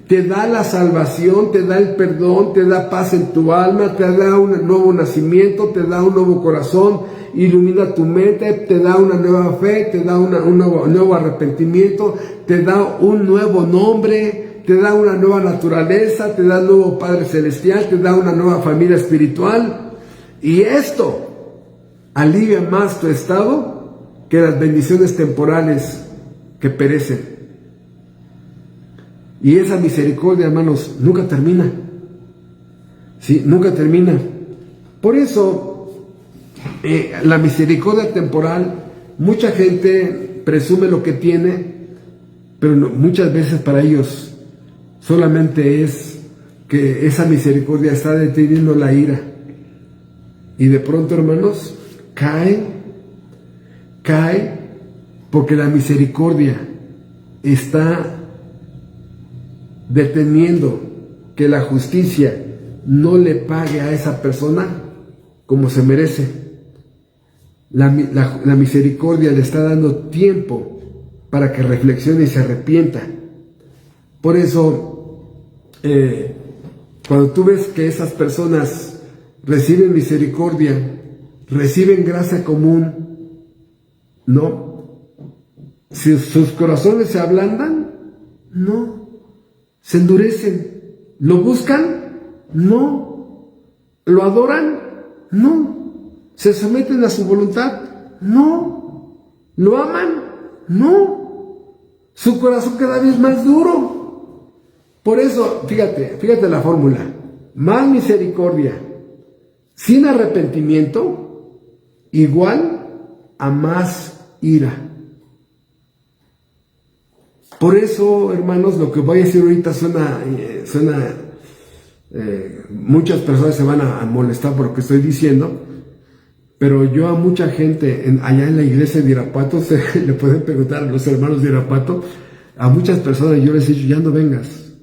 Te da la salvación, te da el perdón, te da paz en tu alma, te da un nuevo nacimiento, te da un nuevo corazón, ilumina tu mente, te da una nueva fe, te da un nuevo arrepentimiento, te da un nuevo nombre, te da una nueva naturaleza, te da un nuevo Padre Celestial, te da una nueva familia espiritual. Y esto alivia más tu estado que las bendiciones temporales que perecen. Y esa misericordia, hermanos, nunca termina. ¿Sí? Nunca termina. Por eso, la misericordia temporal, mucha gente presume lo que tiene, pero muchas veces para ellos solamente es que esa misericordia está deteniendo la ira. Y de pronto, hermanos, cae porque la misericordia está deteniendo que la justicia no le pague a esa persona como se merece. La misericordia le está dando tiempo para que reflexione y se arrepienta. Por eso, cuando tú ves que esas personas reciben misericordia, reciben gracia común, ¿no? Si sus corazones se ablandan, no. Se endurecen. ¿Lo buscan? No. ¿Lo adoran? No. ¿Se someten a su voluntad? No. ¿Lo aman? No. Su corazón cada vez más duro. Por eso, fíjate la fórmula. Más misericordia sin arrepentimiento igual a más ira. Por eso, hermanos, lo que voy a decir ahorita muchas personas se van a molestar por lo que estoy diciendo, pero yo a mucha gente allá en la iglesia de Irapuato, le pueden preguntar a los hermanos de Irapuato, a muchas personas yo les he dicho, ya no vengas.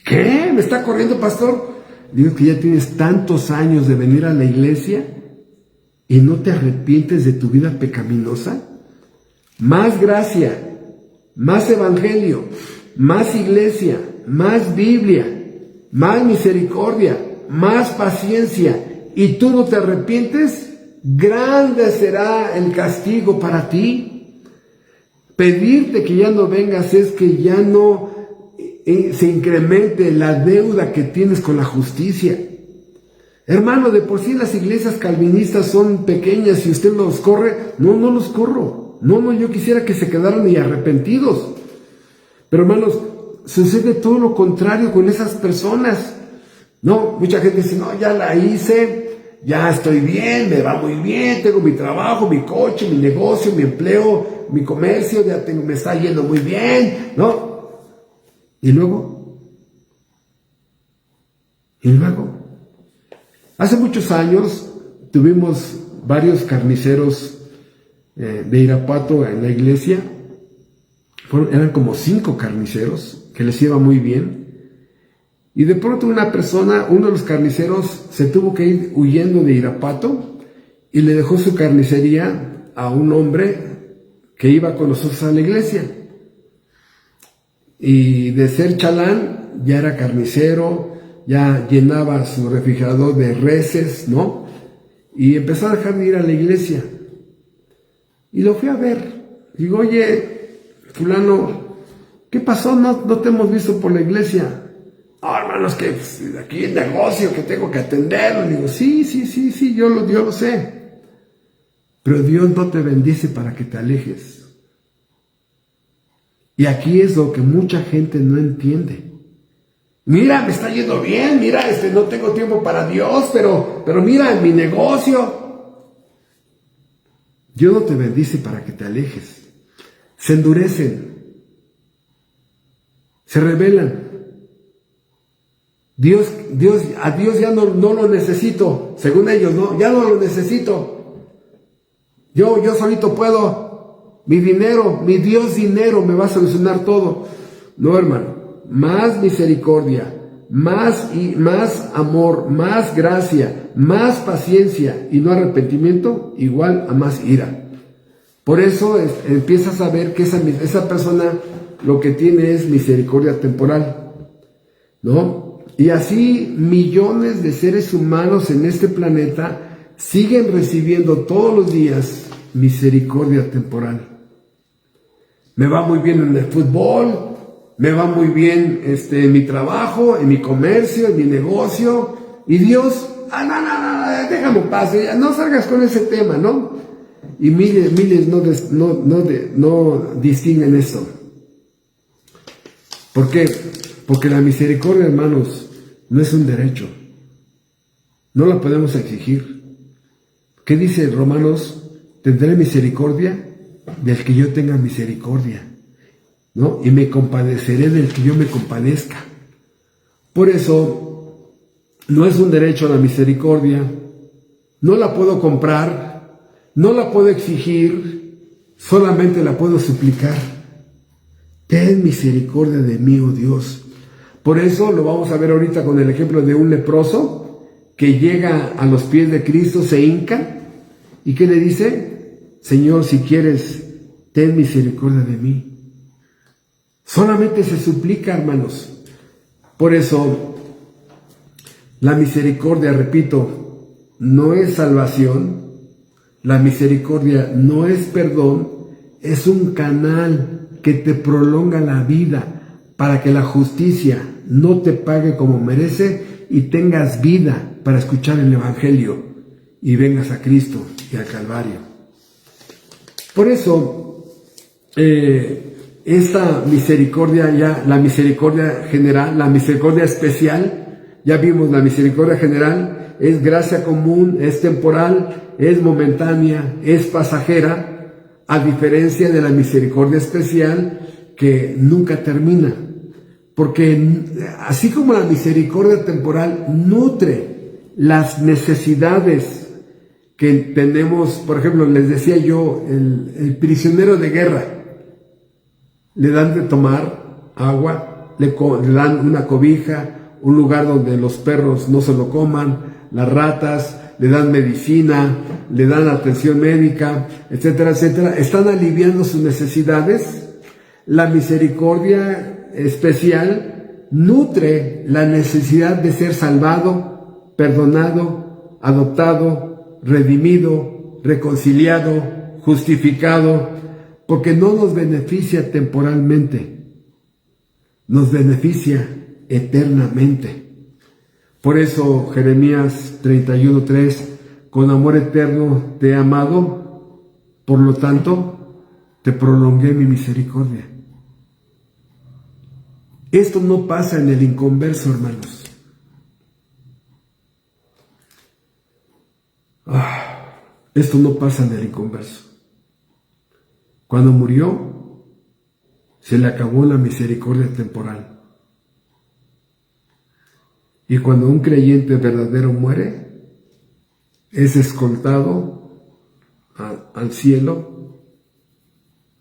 ¿Qué? ¿Me está corriendo, pastor? Digo que ya tienes tantos años de venir a la iglesia y no te arrepientes de tu vida pecaminosa. Más gracia, más evangelio, más iglesia, más Biblia, más misericordia, más paciencia, y tú no te arrepientes, grande será el castigo para ti. Pedirte que ya no vengas es que ya no se incremente la deuda que tienes con la justicia. Hermano, de por sí las iglesias calvinistas son pequeñas y usted los corre. No los corro. No, yo quisiera que se quedaran y arrepentidos. Pero hermanos, sucede todo lo contrario con esas personas. No, mucha gente dice, no, ya la hice, ya estoy bien, me va muy bien, tengo mi trabajo, mi coche, mi negocio, mi empleo, mi comercio, me está yendo muy bien, ¿no? Y luego, hace muchos años tuvimos varios carniceros de Irapuato en la iglesia. Eran como 5 carniceros que les iba muy bien. Y de pronto uno de los carniceros se tuvo que ir huyendo de Irapuato y le dejó su carnicería a un hombre que iba con nosotros a la iglesia. Y de ser chalán, ya era carnicero, ya llenaba su refrigerador de reses, ¿no? Y empezó a dejar de ir a la iglesia. Y lo fui a ver. Digo, oye, fulano, ¿qué pasó? No te hemos visto por la iglesia. No, hermanos, que aquí hay negocio que tengo que atender. Digo, sí, yo lo sé. Pero Dios no te bendice para que te alejes. Y aquí es lo que mucha gente no entiende. Mira, me está yendo bien, mira, no tengo tiempo para Dios, pero mira, en mi negocio. Dios no te bendice para que te alejes. Se endurecen. Se rebelan. A Dios ya no lo necesito, según ellos, ¿no? Ya no lo necesito. Yo solito puedo. Mi dinero, mi Dios dinero me va a solucionar todo. No, hermano. Más misericordia, más amor, más gracia, más paciencia y no arrepentimiento, igual a más ira. Por eso empiezas a ver que esa persona lo que tiene es misericordia temporal, ¿no? Y así millones de seres humanos en este planeta siguen recibiendo todos los días misericordia temporal. Me va muy bien en el fútbol, me va muy bien en mi trabajo, en mi comercio, en mi negocio, y Dios, no, déjame paz, no salgas con ese tema, ¿no? Y miles no distinguen esto. ¿Por qué? Porque la misericordia, hermanos, no es un derecho. No la podemos exigir. ¿Qué dice Romanos? Tendré misericordia del que yo tenga misericordia, ¿no? Y me compadeceré del que yo me compadezca. Por eso, no es un derecho a la misericordia. No la puedo comprar, no la puedo exigir, solamente la puedo suplicar. Ten misericordia de mí, oh Dios. Por eso lo vamos a ver ahorita con el ejemplo de un leproso que llega a los pies de Cristo, se hinca, ¿y qué le dice? Señor, si quieres, ten misericordia de mí. Solamente se suplica, hermanos. Por eso, la misericordia, repito, no es salvación. La misericordia no es perdón. Es un canal que te prolonga la vida para que la justicia no te pague como merece y tengas vida para escuchar el Evangelio y vengas a Cristo y al Calvario. Por eso, esta misericordia la misericordia general, la misericordia especial, ya vimos la misericordia general, es gracia común, es temporal, es momentánea, es pasajera, a diferencia de la misericordia especial que nunca termina. Porque así como la misericordia temporal nutre las necesidades que tenemos, por ejemplo, les decía yo, el prisionero de guerra, le dan de tomar agua, le dan una cobija, un lugar donde los perros no se lo coman, las ratas, le dan medicina, le dan atención médica, etcétera, etcétera. Están aliviando sus necesidades. La misericordia especial nutre la necesidad de ser salvado, perdonado, adoptado, redimido, reconciliado, justificado, porque no nos beneficia temporalmente, nos beneficia eternamente. Por eso Jeremías 31:3, con amor eterno te he amado, por lo tanto te prolongué mi misericordia. Esto no pasa en el inconverso, hermanos. Esto no pasa en el inconverso. Cuando murió, se le acabó la misericordia temporal. Y cuando un creyente verdadero muere, es escoltado al cielo,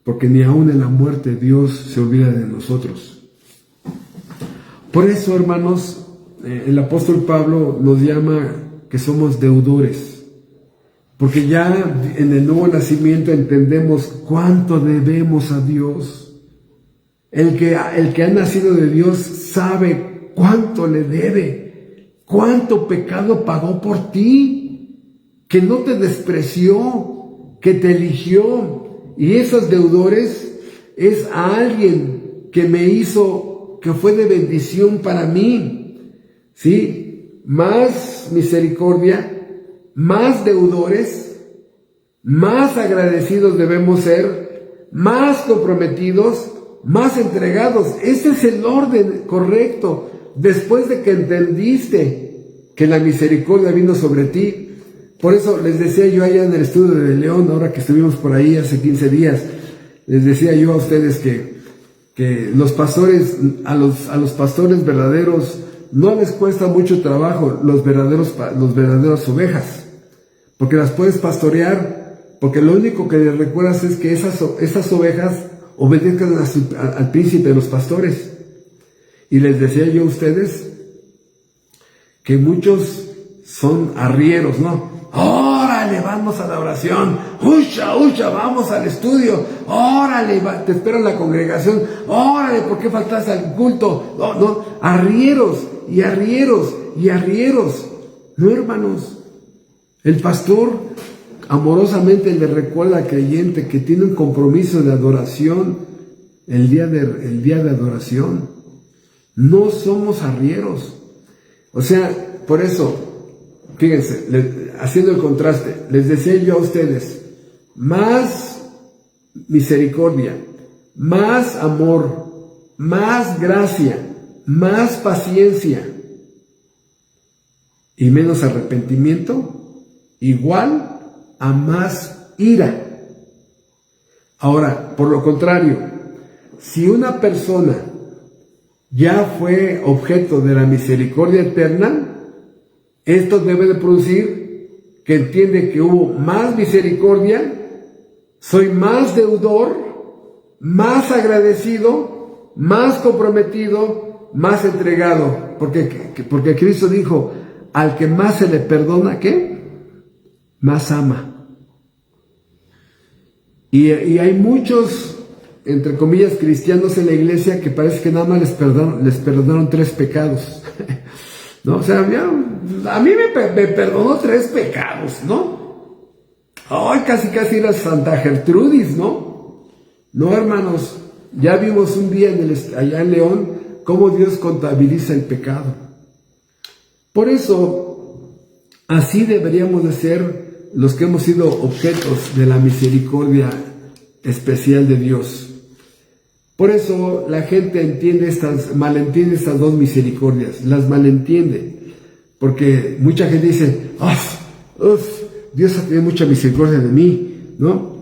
porque ni aún en la muerte Dios se olvida de nosotros. Por eso, hermanos, el apóstol Pablo nos llama que somos deudores. Porque ya en el nuevo nacimiento entendemos cuánto debemos a Dios. El que ha nacido de Dios sabe cuánto le debe, cuánto pecado pagó por ti, que no te despreció, que te eligió. Y esos deudores es a alguien que me hizo, que fue de bendición para mí. ¿Sí? Más misericordia, más deudores, más agradecidos debemos ser, más comprometidos, más entregados. Ese es el orden correcto. Después de que entendiste que la misericordia vino sobre ti. Por eso les decía yo allá en el estudio de León, ahora que estuvimos por ahí hace 15 días, les decía yo a ustedes que los pastores, a los pastores verdaderos, no les cuesta mucho trabajo las verdaderas ovejas, porque las puedes pastorear, porque lo único que les recuerdas es que esas ovejas obedezcan al príncipe de los pastores. Y les decía yo a ustedes que muchos son arrieros, ¿no? ¡Órale, vamos a la oración! ¡Ucha, vamos al estudio! ¡Órale, te espero en la congregación! ¡Órale, ¿por qué faltaste al culto? No, arrieros y arrieros y arrieros. No, hermanos. El pastor amorosamente le recuerda al creyente que tiene un compromiso de adoración el día de adoración. No somos arrieros. O sea, por eso, fíjense, haciendo el contraste, les decía yo a ustedes, más misericordia, más amor, más gracia, más paciencia y menos arrepentimiento, igual a más ira. Ahora, por lo contrario, si una persona ya fue objeto de la misericordia eterna, esto debe de producir que entiende que hubo más misericordia, soy más deudor, más agradecido, más comprometido, más entregado, porque Cristo dijo, al que más se le perdona, ¿qué? Más ama. Y hay muchos, entre comillas, cristianos en la iglesia que parece que nada más les perdonaron 3 pecados. ¿No? O sea, a mí me perdonó 3 pecados, ¿no? Ay, casi era Santa Gertrudis, ¿no? No, hermanos, ya vimos un día allá en León cómo Dios contabiliza el pecado. Por eso, así deberíamos de ser los que hemos sido objetos de la misericordia especial de Dios. Por eso la gente malentiende estas 2 misericordias, las malentiende, porque mucha gente dice, Dios ha tenido mucha misericordia de mí, ¿no?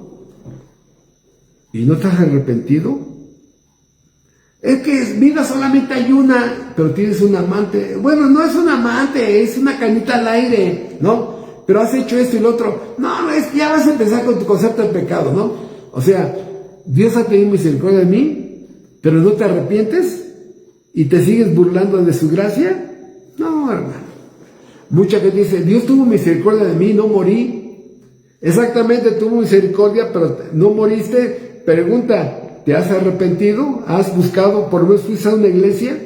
¿Y no te has arrepentido? Es que vida solamente hay una, pero tienes un amante. Bueno, no es un amante, es una canita al aire, ¿no? Pero has hecho esto y lo otro. No, es que ya vas a empezar con tu concepto de pecado, ¿no? O sea, Dios ha tenido misericordia de mí, pero no te arrepientes y te sigues burlando de su gracia. No, hermano. Mucha gente dice, Dios tuvo misericordia de mí, no morí. Exactamente, tuvo misericordia, pero no moriste. Pregunta, ¿te has arrepentido? ¿Has buscado? ¿Por lo menos fuiste a una iglesia?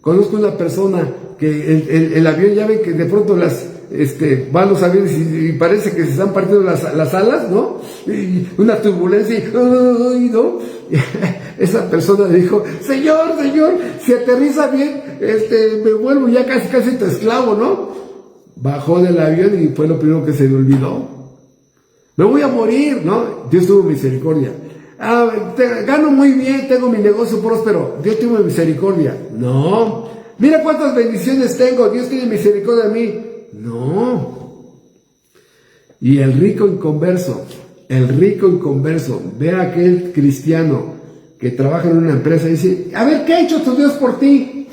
Conozco una persona que el avión, ya ven que de pronto van los aviones y parece que se están partiendo las alas, ¿no? Y una turbulencia y ¿no? Esa persona le dijo, Señor, si aterriza bien, me vuelvo ya casi tu esclavo, ¿no? Bajó del avión y fue lo primero que se le olvidó. Me voy a morir, ¿no? Dios tuvo misericordia. Gano muy bien, tengo mi negocio próspero. Dios tuvo misericordia. No. Mira cuántas bendiciones tengo. Dios tiene misericordia de mí. No. Y el rico inconverso, ve a aquel cristiano que trabaja en una empresa y dice, a ver, ¿qué ha hecho tu Dios por ti?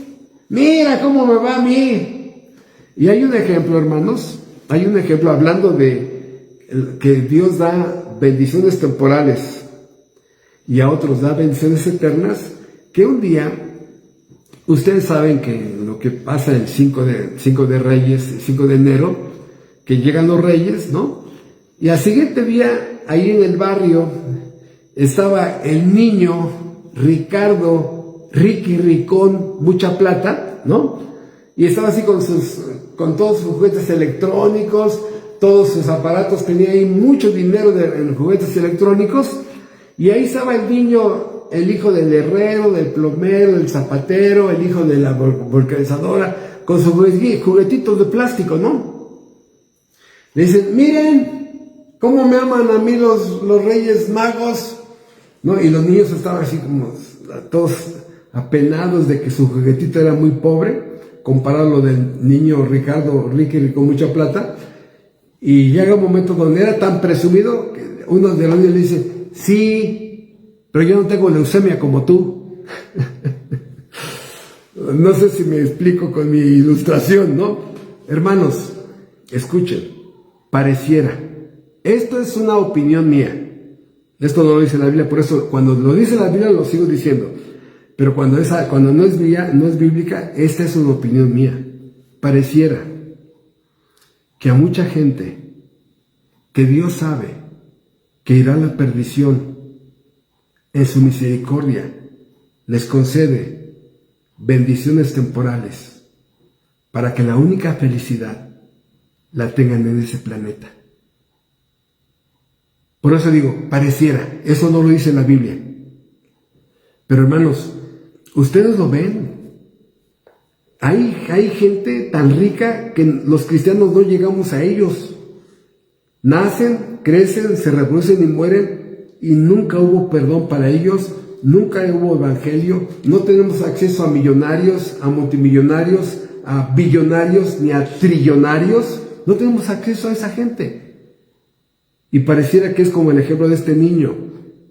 Mira cómo me va a mí. Y hay un ejemplo, hermanos, hablando de que Dios da bendiciones temporales y a otros da bendiciones eternas, que un día, ustedes saben que lo que pasa el 5 de Reyes, el 5 de enero, que llegan los reyes, ¿no? Y al siguiente día, ahí en el barrio, estaba el niño Ricardo, Ricky Ricón, mucha plata, ¿no? Y estaba así con todos sus juguetes electrónicos, todos sus aparatos, tenía ahí mucho dinero en juguetes electrónicos, y ahí estaba el niño, el hijo del herrero, del plomero, del zapatero, el hijo de la vulcanizadora, con sus juguetitos de plástico, ¿no? Le dicen, miren cómo me aman a mí los Reyes Magos, ¿no? Y los niños estaban así como, todos apenados de que su juguetito era muy pobre, comparado a lo del niño Ricardo Ricky con mucha plata. Y llega un momento donde era tan presumido que uno de los niños le dice: sí, pero yo no tengo leucemia como tú. No sé si me explico con mi ilustración, ¿no? Hermanos, escuchen, pareciera. Esto es una opinión mía. Esto no lo dice la Biblia, por eso cuando lo dice la Biblia lo sigo diciendo. Pero cuando no es mía, no es bíblica, esta es una opinión mía. Pareciera que a mucha gente que Dios sabe que irá a la perdición, en su misericordia les concede bendiciones temporales para que la única felicidad la tengan en ese planeta. Por eso digo, pareciera, eso no lo dice la Biblia. Pero hermanos, ustedes lo ven. Hay gente tan rica que los cristianos no llegamos a ellos. Nacen, crecen, se reproducen y mueren y nunca hubo perdón para ellos, nunca hubo evangelio, no tenemos acceso a millonarios, a multimillonarios, a billonarios ni a trillonarios, no tenemos acceso a esa gente. Y pareciera que es como el ejemplo de este niño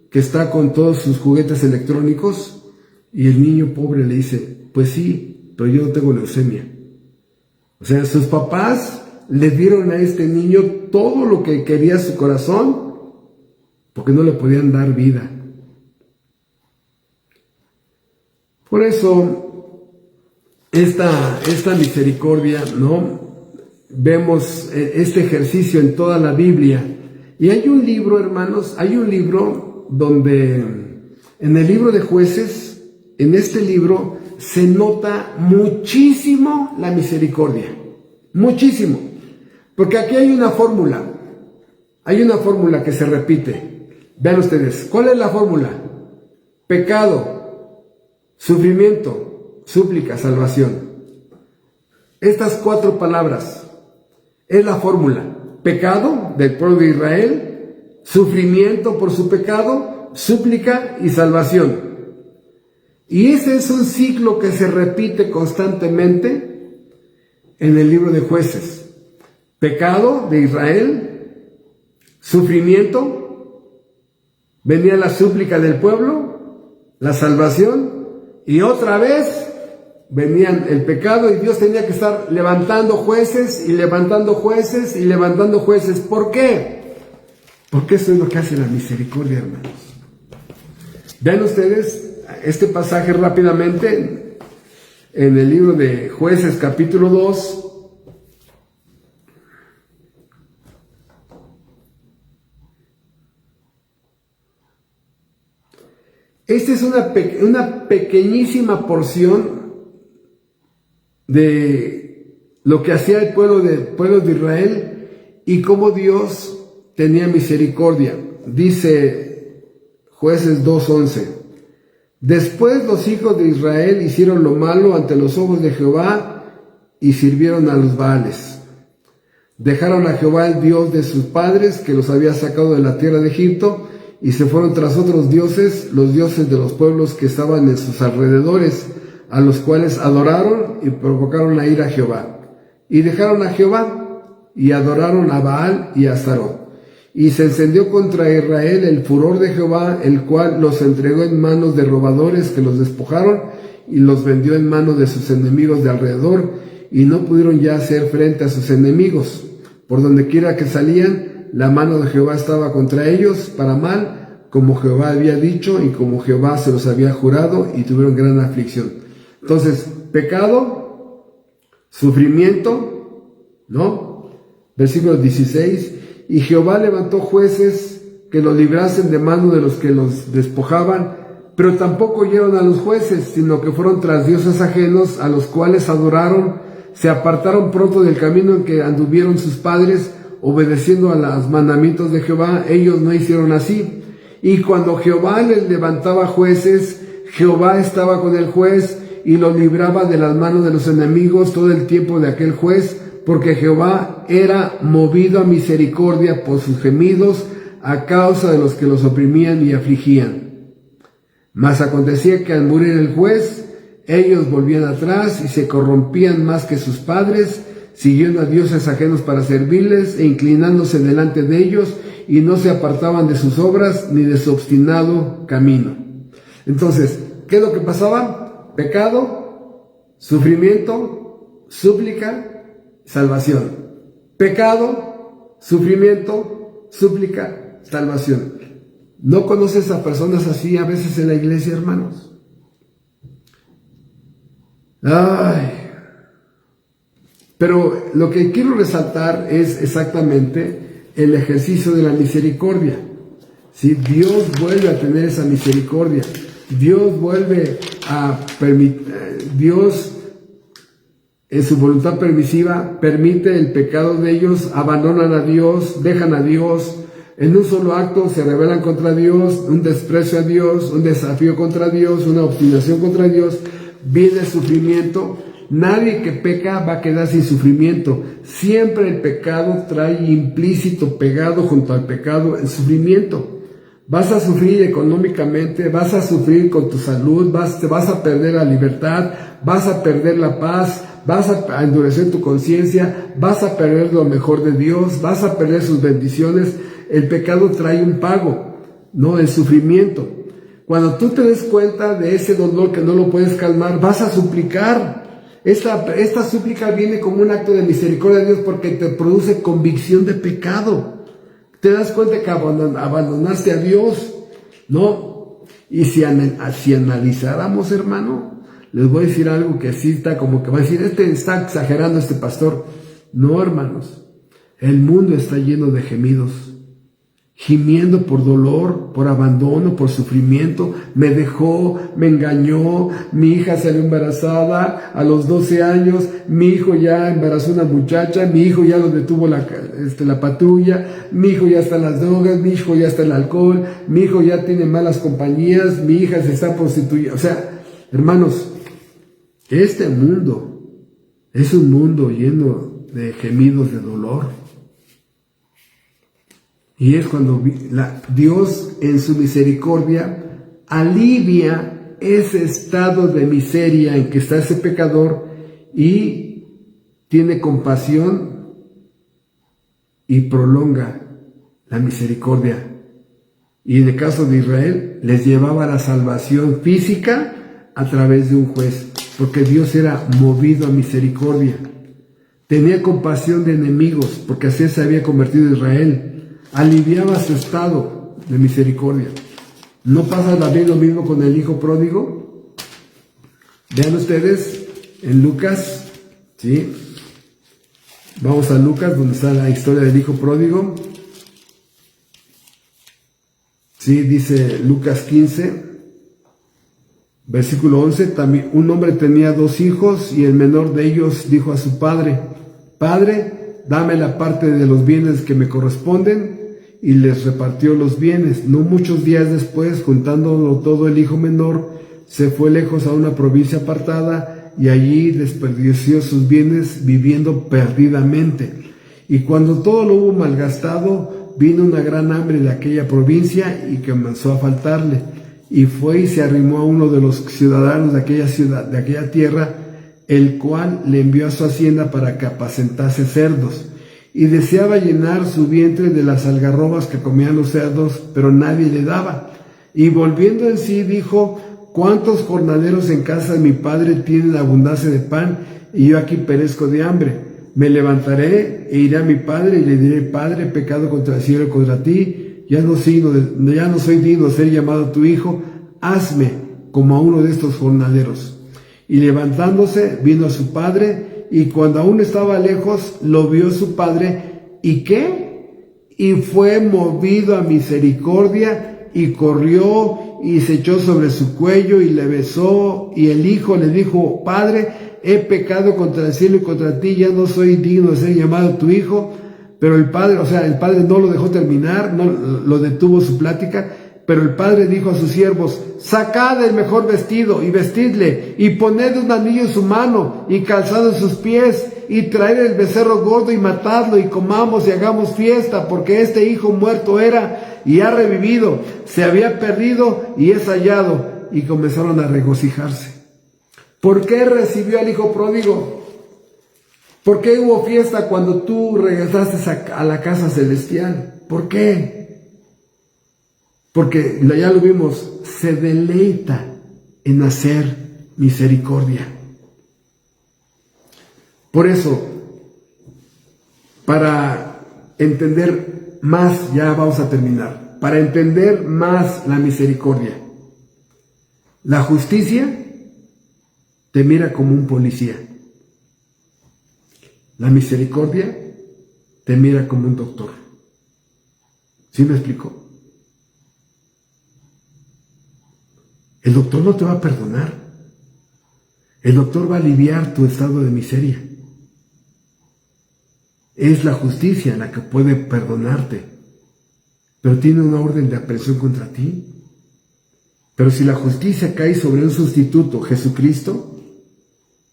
que está con todos sus juguetes electrónicos y el niño pobre le dice: pues sí, pero yo no tengo leucemia. O sea, sus papás le dieron a este niño todo lo que quería su corazón porque no le podían dar vida. Por eso, esta misericordia, ¿no? Vemos este ejercicio en toda la Biblia. Y hay un libro, hermanos, hay un libro donde, en el libro de Jueces, en este libro se nota muchísimo la misericordia. Muchísimo. Porque aquí hay una fórmula que se repite. Vean ustedes, ¿cuál es la fórmula? Pecado, sufrimiento, súplica, salvación. Estas 4 palabras es la fórmula. Pecado del pueblo de Israel, sufrimiento por su pecado, súplica y salvación. Y ese es un ciclo que se repite constantemente en el libro de Jueces. Pecado de Israel, sufrimiento, venía la súplica del pueblo, la salvación, y otra vez venían el pecado y Dios tenía que estar levantando jueces y levantando jueces y levantando jueces. ¿Por qué? Porque eso es lo que hace la misericordia, hermanos. Vean ustedes este pasaje rápidamente en el libro de Jueces capítulo 2. Esta es una pequeñísima porción de lo que hacía el pueblo de Israel y cómo Dios tenía misericordia. Dice Jueces 2:11: después los hijos de Israel hicieron lo malo ante los ojos de Jehová y sirvieron a los Baales. Dejaron a Jehová, el Dios de sus padres, que los había sacado de la tierra de Egipto, y se fueron tras otros dioses, los dioses de los pueblos que estaban en sus alrededores, a los cuales adoraron y provocaron a ira a Jehová. Y dejaron a Jehová y adoraron a Baal y a Astarot. Y se encendió contra Israel el furor de Jehová, el cual los entregó en manos de robadores que los despojaron y los vendió en manos de sus enemigos de alrededor, y no pudieron ya hacer frente a sus enemigos. Por donde quiera que salían, la mano de Jehová estaba contra ellos para mal, como Jehová había dicho y como Jehová se los había jurado, y tuvieron gran aflicción. Entonces, pecado, sufrimiento, ¿no? Versículo 16: y Jehová levantó jueces que los librasen de mano de los que los despojaban, pero tampoco oyeron a los jueces, sino que fueron tras dioses ajenos, a los cuales adoraron, se apartaron pronto del camino en que anduvieron sus padres, obedeciendo a los mandamientos de Jehová. Ellos no hicieron así. Y cuando Jehová les levantaba jueces, Jehová estaba con el juez y lo libraba de las manos de los enemigos todo el tiempo de aquel juez, porque Jehová era movido a misericordia por sus gemidos a causa de los que los oprimían y afligían. Mas acontecía que al morir el juez, ellos volvían atrás y se corrompían más que sus padres, siguiendo a dioses ajenos para servirles e inclinándose delante de ellos, y no se apartaban de sus obras ni de su obstinado camino. Entonces, ¿qué es lo que pasaba? Pecado, sufrimiento, súplica, salvación. Pecado, sufrimiento, súplica, salvación. ¿No conoces a personas así a veces en la iglesia, hermanos? Ay. Pero lo que quiero resaltar es exactamente el ejercicio de la misericordia. ¿Sí? Dios vuelve a tener esa misericordia. Dios vuelve a permitir, Dios en su voluntad permisiva permite el pecado de ellos, abandonan a Dios, dejan a Dios, en un solo acto se rebelan contra Dios, un desprecio a Dios, un desafío contra Dios, una obstinación contra Dios, viene el sufrimiento. Nadie que peca va a quedar sin sufrimiento. Siempre el pecado trae implícito, pegado junto al pecado, el sufrimiento. Vas a sufrir económicamente, vas a sufrir con tu salud, te vas a perder la libertad, vas a perder la paz, vas a endurecer tu conciencia, vas a perder lo mejor de Dios, vas a perder sus bendiciones. El pecado trae un pago, ¿no? El sufrimiento. Cuando tú te des cuenta de ese dolor que no lo puedes calmar, vas a suplicar. Esta súplica viene como un acto de misericordia de Dios porque te produce convicción de pecado. Te das cuenta que abandonaste a Dios, ¿no? Y si analizáramos, hermano, les voy a decir algo que sí está como que va a decir, está exagerando este pastor. No, hermanos, el mundo está lleno de gemidos, gimiendo por dolor, por abandono, por sufrimiento. Me dejó, me engañó, mi hija salió embarazada a los 12 años, mi hijo ya embarazó a una muchacha, mi hijo ya lo detuvo la patrulla, mi hijo ya está en las drogas, mi hijo ya está en el alcohol, mi hijo ya tiene malas compañías, mi hija se está prostituyendo. O sea, hermanos, este mundo es un mundo lleno de gemidos de dolor. Y es cuando Dios en su misericordia alivia ese estado de miseria en que está ese pecador y tiene compasión y prolonga la misericordia. Y en el caso de Israel les llevaba la salvación física a través de un juez, porque Dios era movido a misericordia. Tenía compasión de enemigos, porque así se había convertido Israel. Aliviaba su estado de misericordia. ¿No pasa también lo mismo con el hijo pródigo? Vean ustedes en Lucas, ¿sí? Vamos a Lucas, donde está la historia del hijo pródigo. Sí, dice Lucas 15, versículo 11, también un hombre tenía 2 hijos y el menor de ellos dijo a su padre, Padre, dame la parte de los bienes que me corresponden, y les repartió los bienes. No muchos días después, juntándolo todo, el hijo menor se fue lejos a una provincia apartada y allí desperdició sus bienes viviendo perdidamente. Y cuando todo lo hubo malgastado, vino una gran hambre de aquella provincia y comenzó a faltarle. Y fue y se arrimó a uno de los ciudadanos de aquella ciudad, de aquella tierra, el cual le envió a su hacienda para que apacentase cerdos. Y deseaba llenar su vientre de las algarrobas que comían los cerdos, pero nadie le daba. Y volviendo en sí dijo, ¿cuántos jornaleros en casa de mi padre tienen abundancia de pan, y yo aquí perezco de hambre? Me levantaré e iré a mi padre y le diré, Padre, he pecado contra el cielo y contra ti, ya no soy digno de ser llamado tu hijo, hazme como a uno de estos jornaleros. Y levantándose, vino a su padre, y cuando aún estaba lejos, lo vio su padre, ¿y qué? Y fue movido a misericordia, y corrió, y se echó sobre su cuello, y le besó, y el hijo le dijo, Padre, he pecado contra el cielo y contra ti, ya no soy digno de ser llamado tu hijo. Pero el padre no lo dejó terminar, no lo detuvo su plática. Pero el padre dijo a sus siervos, sacad el mejor vestido y vestidle, y poned un anillo en su mano y calzado en sus pies, y traed el becerro gordo y matadlo, y comamos y hagamos fiesta, porque este hijo muerto era y ha revivido, se había perdido y es hallado. y comenzaron a regocijarse. ¿Por qué recibió al hijo pródigo? ¿Por qué hubo fiesta cuando tú regresaste a la casa celestial? ¿Por qué? Porque ya lo vimos, se deleita en hacer misericordia. Por eso, para entender más, ya vamos a terminar, para entender más la misericordia, la justicia te mira como un policía. La misericordia te mira como un doctor. ¿Sí me explico? El doctor no te va a perdonar. El doctor va a aliviar tu estado de miseria. Es la justicia la que puede perdonarte, pero tiene una orden de aprehensión contra ti. Pero si la justicia cae sobre un sustituto, Jesucristo,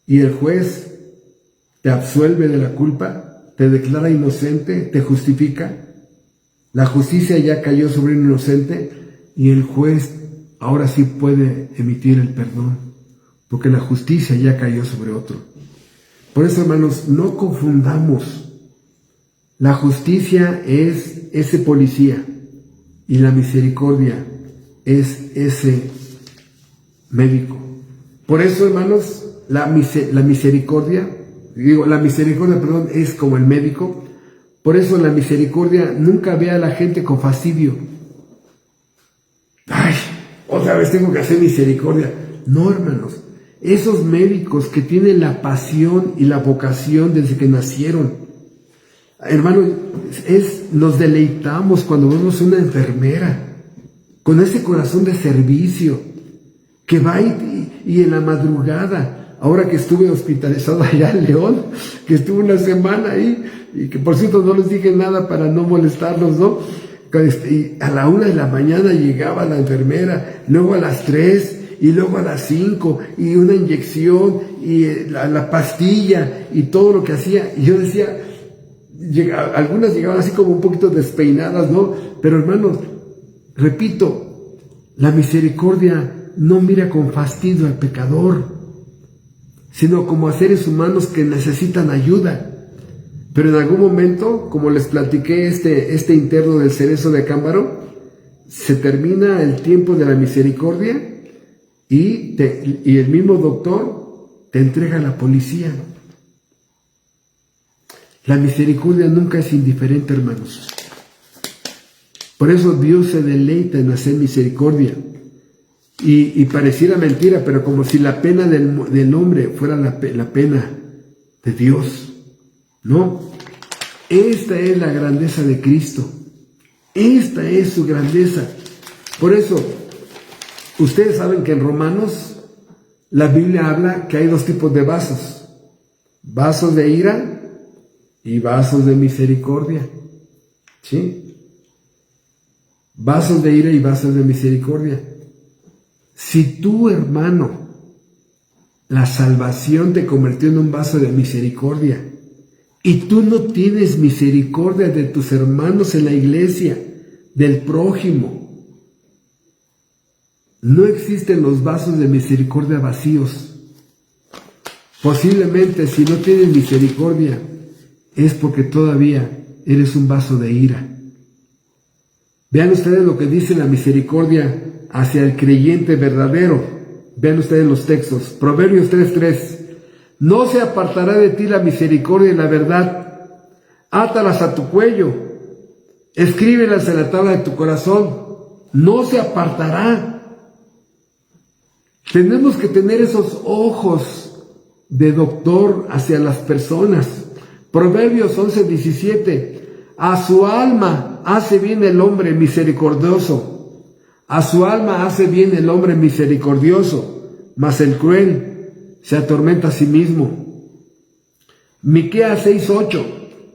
y el juez te absuelve de la culpa, te declara inocente, te justifica, la justicia ya cayó sobre un inocente y el juez ahora sí puede emitir el perdón, porque la justicia ya cayó sobre otro. Por eso, hermanos, no confundamos. La justicia es ese policía y la misericordia es ese médico. Por eso, hermanos, la misericordia, es como el médico. Por eso la misericordia nunca ve a la gente con fastidio. Ay, otra vez tengo que hacer misericordia. No, hermanos, esos médicos que tienen la pasión y la vocación desde que nacieron. Hermanos, nos deleitamos cuando vemos una enfermera con ese corazón de servicio que va y en la madrugada, ahora que estuve hospitalizado allá en León, que estuve una semana ahí, y que por cierto no les dije nada para no molestarlos, ¿no? Y a la 1 de la mañana llegaba la enfermera, luego a las 3, y luego a las 5, y una inyección, y la pastilla, y todo lo que hacía. Y yo decía, algunas llegaban así como un poquito despeinadas, ¿no? Pero hermanos, repito, la misericordia no mira con fastidio al pecador, sino como a seres humanos que necesitan ayuda. Pero en algún momento, como les platiqué este interno del Cerezo de Acámbaro, se termina el tiempo de la misericordia y el mismo doctor te entrega a la policía. La misericordia nunca es indiferente, hermanos. Por eso Dios se deleita en hacer misericordia. Y pareciera mentira, pero como si la pena del hombre fuera la pena de Dios. No. Esta es la grandeza de Cristo. Esta es su grandeza. Por eso, ustedes saben que en Romanos la Biblia habla que hay 2 tipos de vasos. Vasos de ira y vasos de misericordia. ¿Sí? Vasos de ira y vasos de misericordia. Si tú, hermano, la salvación te convirtió en un vaso de misericordia y tú no tienes misericordia de tus hermanos en la iglesia, del prójimo, no existen los vasos de misericordia vacíos. Posiblemente si no tienes misericordia es porque todavía eres un vaso de ira. Vean ustedes lo que dice la misericordia hacia el creyente verdadero. Vean ustedes los textos. Proverbios 3:3. No se apartará de ti la misericordia y la verdad. Átalas a tu cuello. Escríbelas en la tabla de tu corazón. No se apartará. Tenemos que tener esos ojos de doctor hacia las personas. Proverbios 11:17. A su alma hace bien el hombre misericordioso. A su alma hace bien el hombre misericordioso, mas el cruel se atormenta a sí mismo. Miqueas 6:8.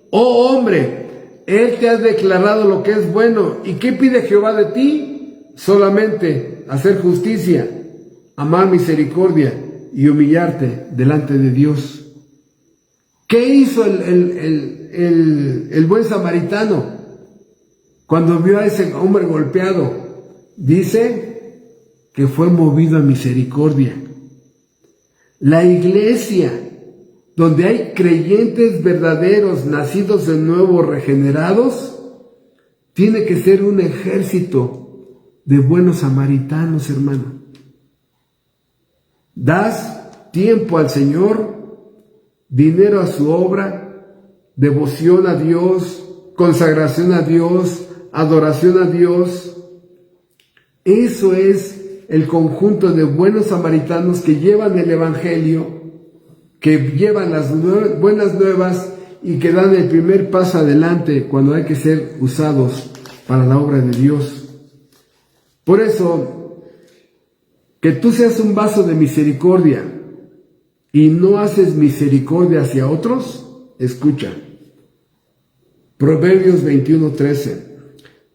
Oh hombre, él te ha declarado lo que es bueno. ¿Y qué pide Jehová de ti? Solamente hacer justicia, amar misericordia y humillarte delante de Dios. ¿Qué hizo el buen samaritano cuando vio a ese hombre golpeado? Dice que fue movido a misericordia. La iglesia, donde hay creyentes verdaderos, nacidos de nuevo, regenerados, tiene que ser un ejército de buenos samaritanos, hermano. Das tiempo al Señor, dinero a su obra, devoción a Dios, consagración a Dios, adoración a Dios. Eso es el conjunto de buenos samaritanos que llevan el evangelio, que llevan las buenas nuevas y que dan el primer paso adelante cuando hay que ser usados para la obra de Dios. Por eso, que tú seas un vaso de misericordia y no haces misericordia hacia otros, escucha. Proverbios 21:13.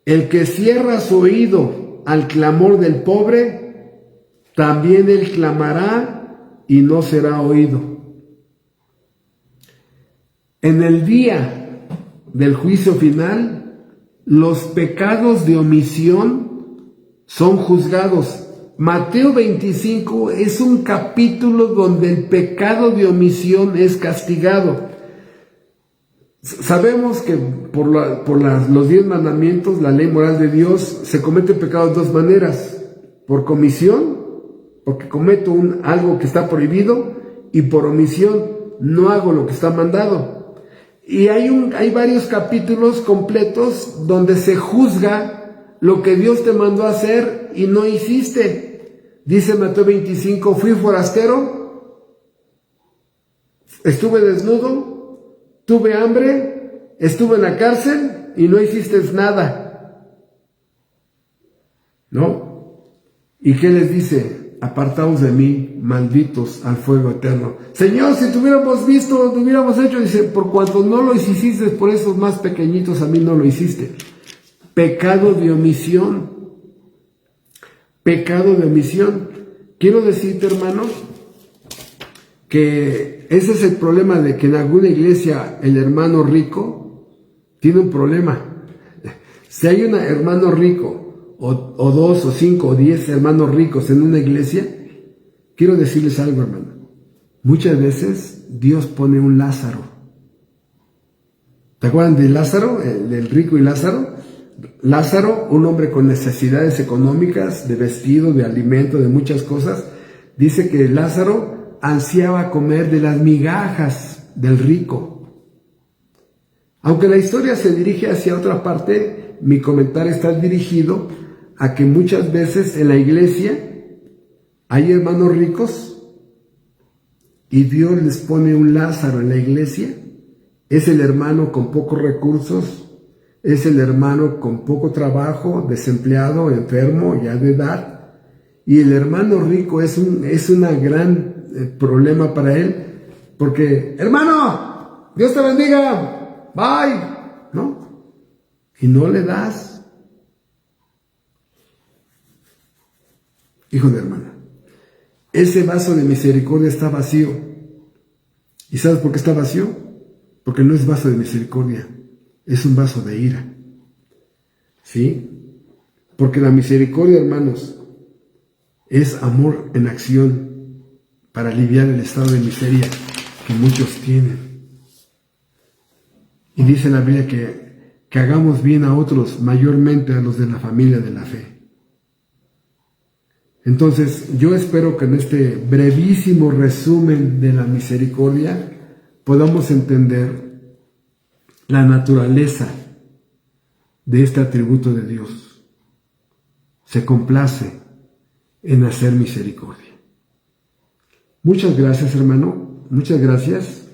El que cierra su oído al clamor del pobre, también él clamará y no será oído. En el día del juicio final, los pecados de omisión son juzgados. Mateo 25 es un capítulo donde el pecado de omisión es castigado. Sabemos que por los 10 mandamientos, la ley moral de Dios, se comete pecado de dos maneras: por comisión, porque cometo algo que está prohibido, y por omisión, no hago lo que está mandado. Y hay varios capítulos completos donde se juzga lo que Dios te mandó a hacer y no hiciste. Dice Mateo 25, fui forastero, estuve desnudo, tuve hambre, estuve en la cárcel y no hiciste nada. ¿No? ¿Y qué les dice? Apartaos de mí, malditos, al fuego eterno. Señor, si te hubiéramos visto, te hubiéramos hecho. Dice, por cuanto no lo hiciste, por esos más pequeñitos a mí no lo hiciste. Pecado de omisión. Pecado de omisión. Quiero decirte, hermano, que ese es el problema de que en alguna iglesia el hermano rico tiene un problema. Si hay un hermano rico, o 2, o 5, o 10 hermanos ricos en una iglesia, quiero decirles algo, hermano. Muchas veces Dios pone un Lázaro. ¿Te acuerdan de Lázaro, del rico y Lázaro? Lázaro, un hombre con necesidades económicas, de vestido, de alimento, de muchas cosas. Dice que Lázaro ansiaba comer de las migajas del rico. Aunque la historia se dirige hacia otra parte, mi comentario está dirigido a que muchas veces en la iglesia hay hermanos ricos y Dios les pone un Lázaro en la iglesia. Es el hermano con pocos recursos, es el hermano con poco trabajo, desempleado, enfermo, ya de edad, y el hermano rico es una gran problema para él, porque, hermano, Dios te bendiga, bye, ¿no? Y no le das. Hijo de hermana, ese vaso de misericordia está vacío. ¿Y sabes por qué está vacío? Porque no es vaso de misericordia, es un vaso de ira. ¿Sí? Porque la misericordia, hermanos, es amor en acción para aliviar el estado de miseria que muchos tienen. Y dice la Biblia que hagamos bien a otros, mayormente a los de la familia de la fe. Entonces, yo espero que en este brevísimo resumen de la misericordia podamos entender la naturaleza de este atributo de Dios. Se complace en hacer misericordia. Muchas gracias, hermano. Muchas gracias.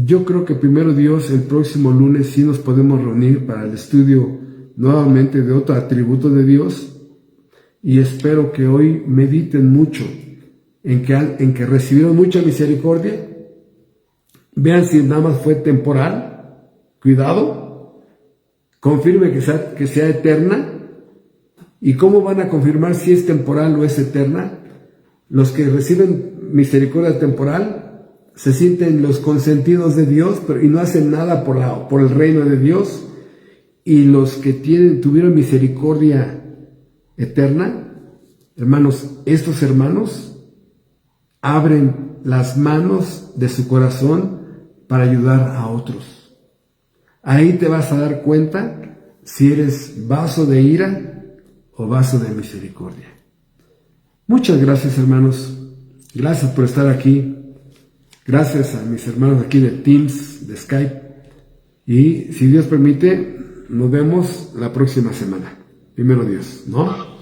Yo creo que primero Dios, el próximo lunes sí nos podemos reunir para el estudio nuevamente de otro atributo de Dios. Y espero que hoy mediten mucho en que recibieron mucha misericordia. Vean si nada más fue temporal. Cuidado. Confirme que sea eterna. ¿Y cómo van a confirmar si es temporal o es eterna? Los que reciben misericordia temporal se sienten los consentidos de Dios y no hacen nada por el reino de Dios. Y los que tuvieron misericordia eterna Hermanos, estos hermanos abren las manos de su corazón para ayudar a otros. Ahí te vas a dar cuenta si eres vaso de ira o vaso de misericordia. Muchas gracias, hermanos. Gracias por estar aquí. Gracias a mis hermanos aquí de Teams, de Skype. Y si Dios permite, nos vemos la próxima semana. Primero Dios, ¿no?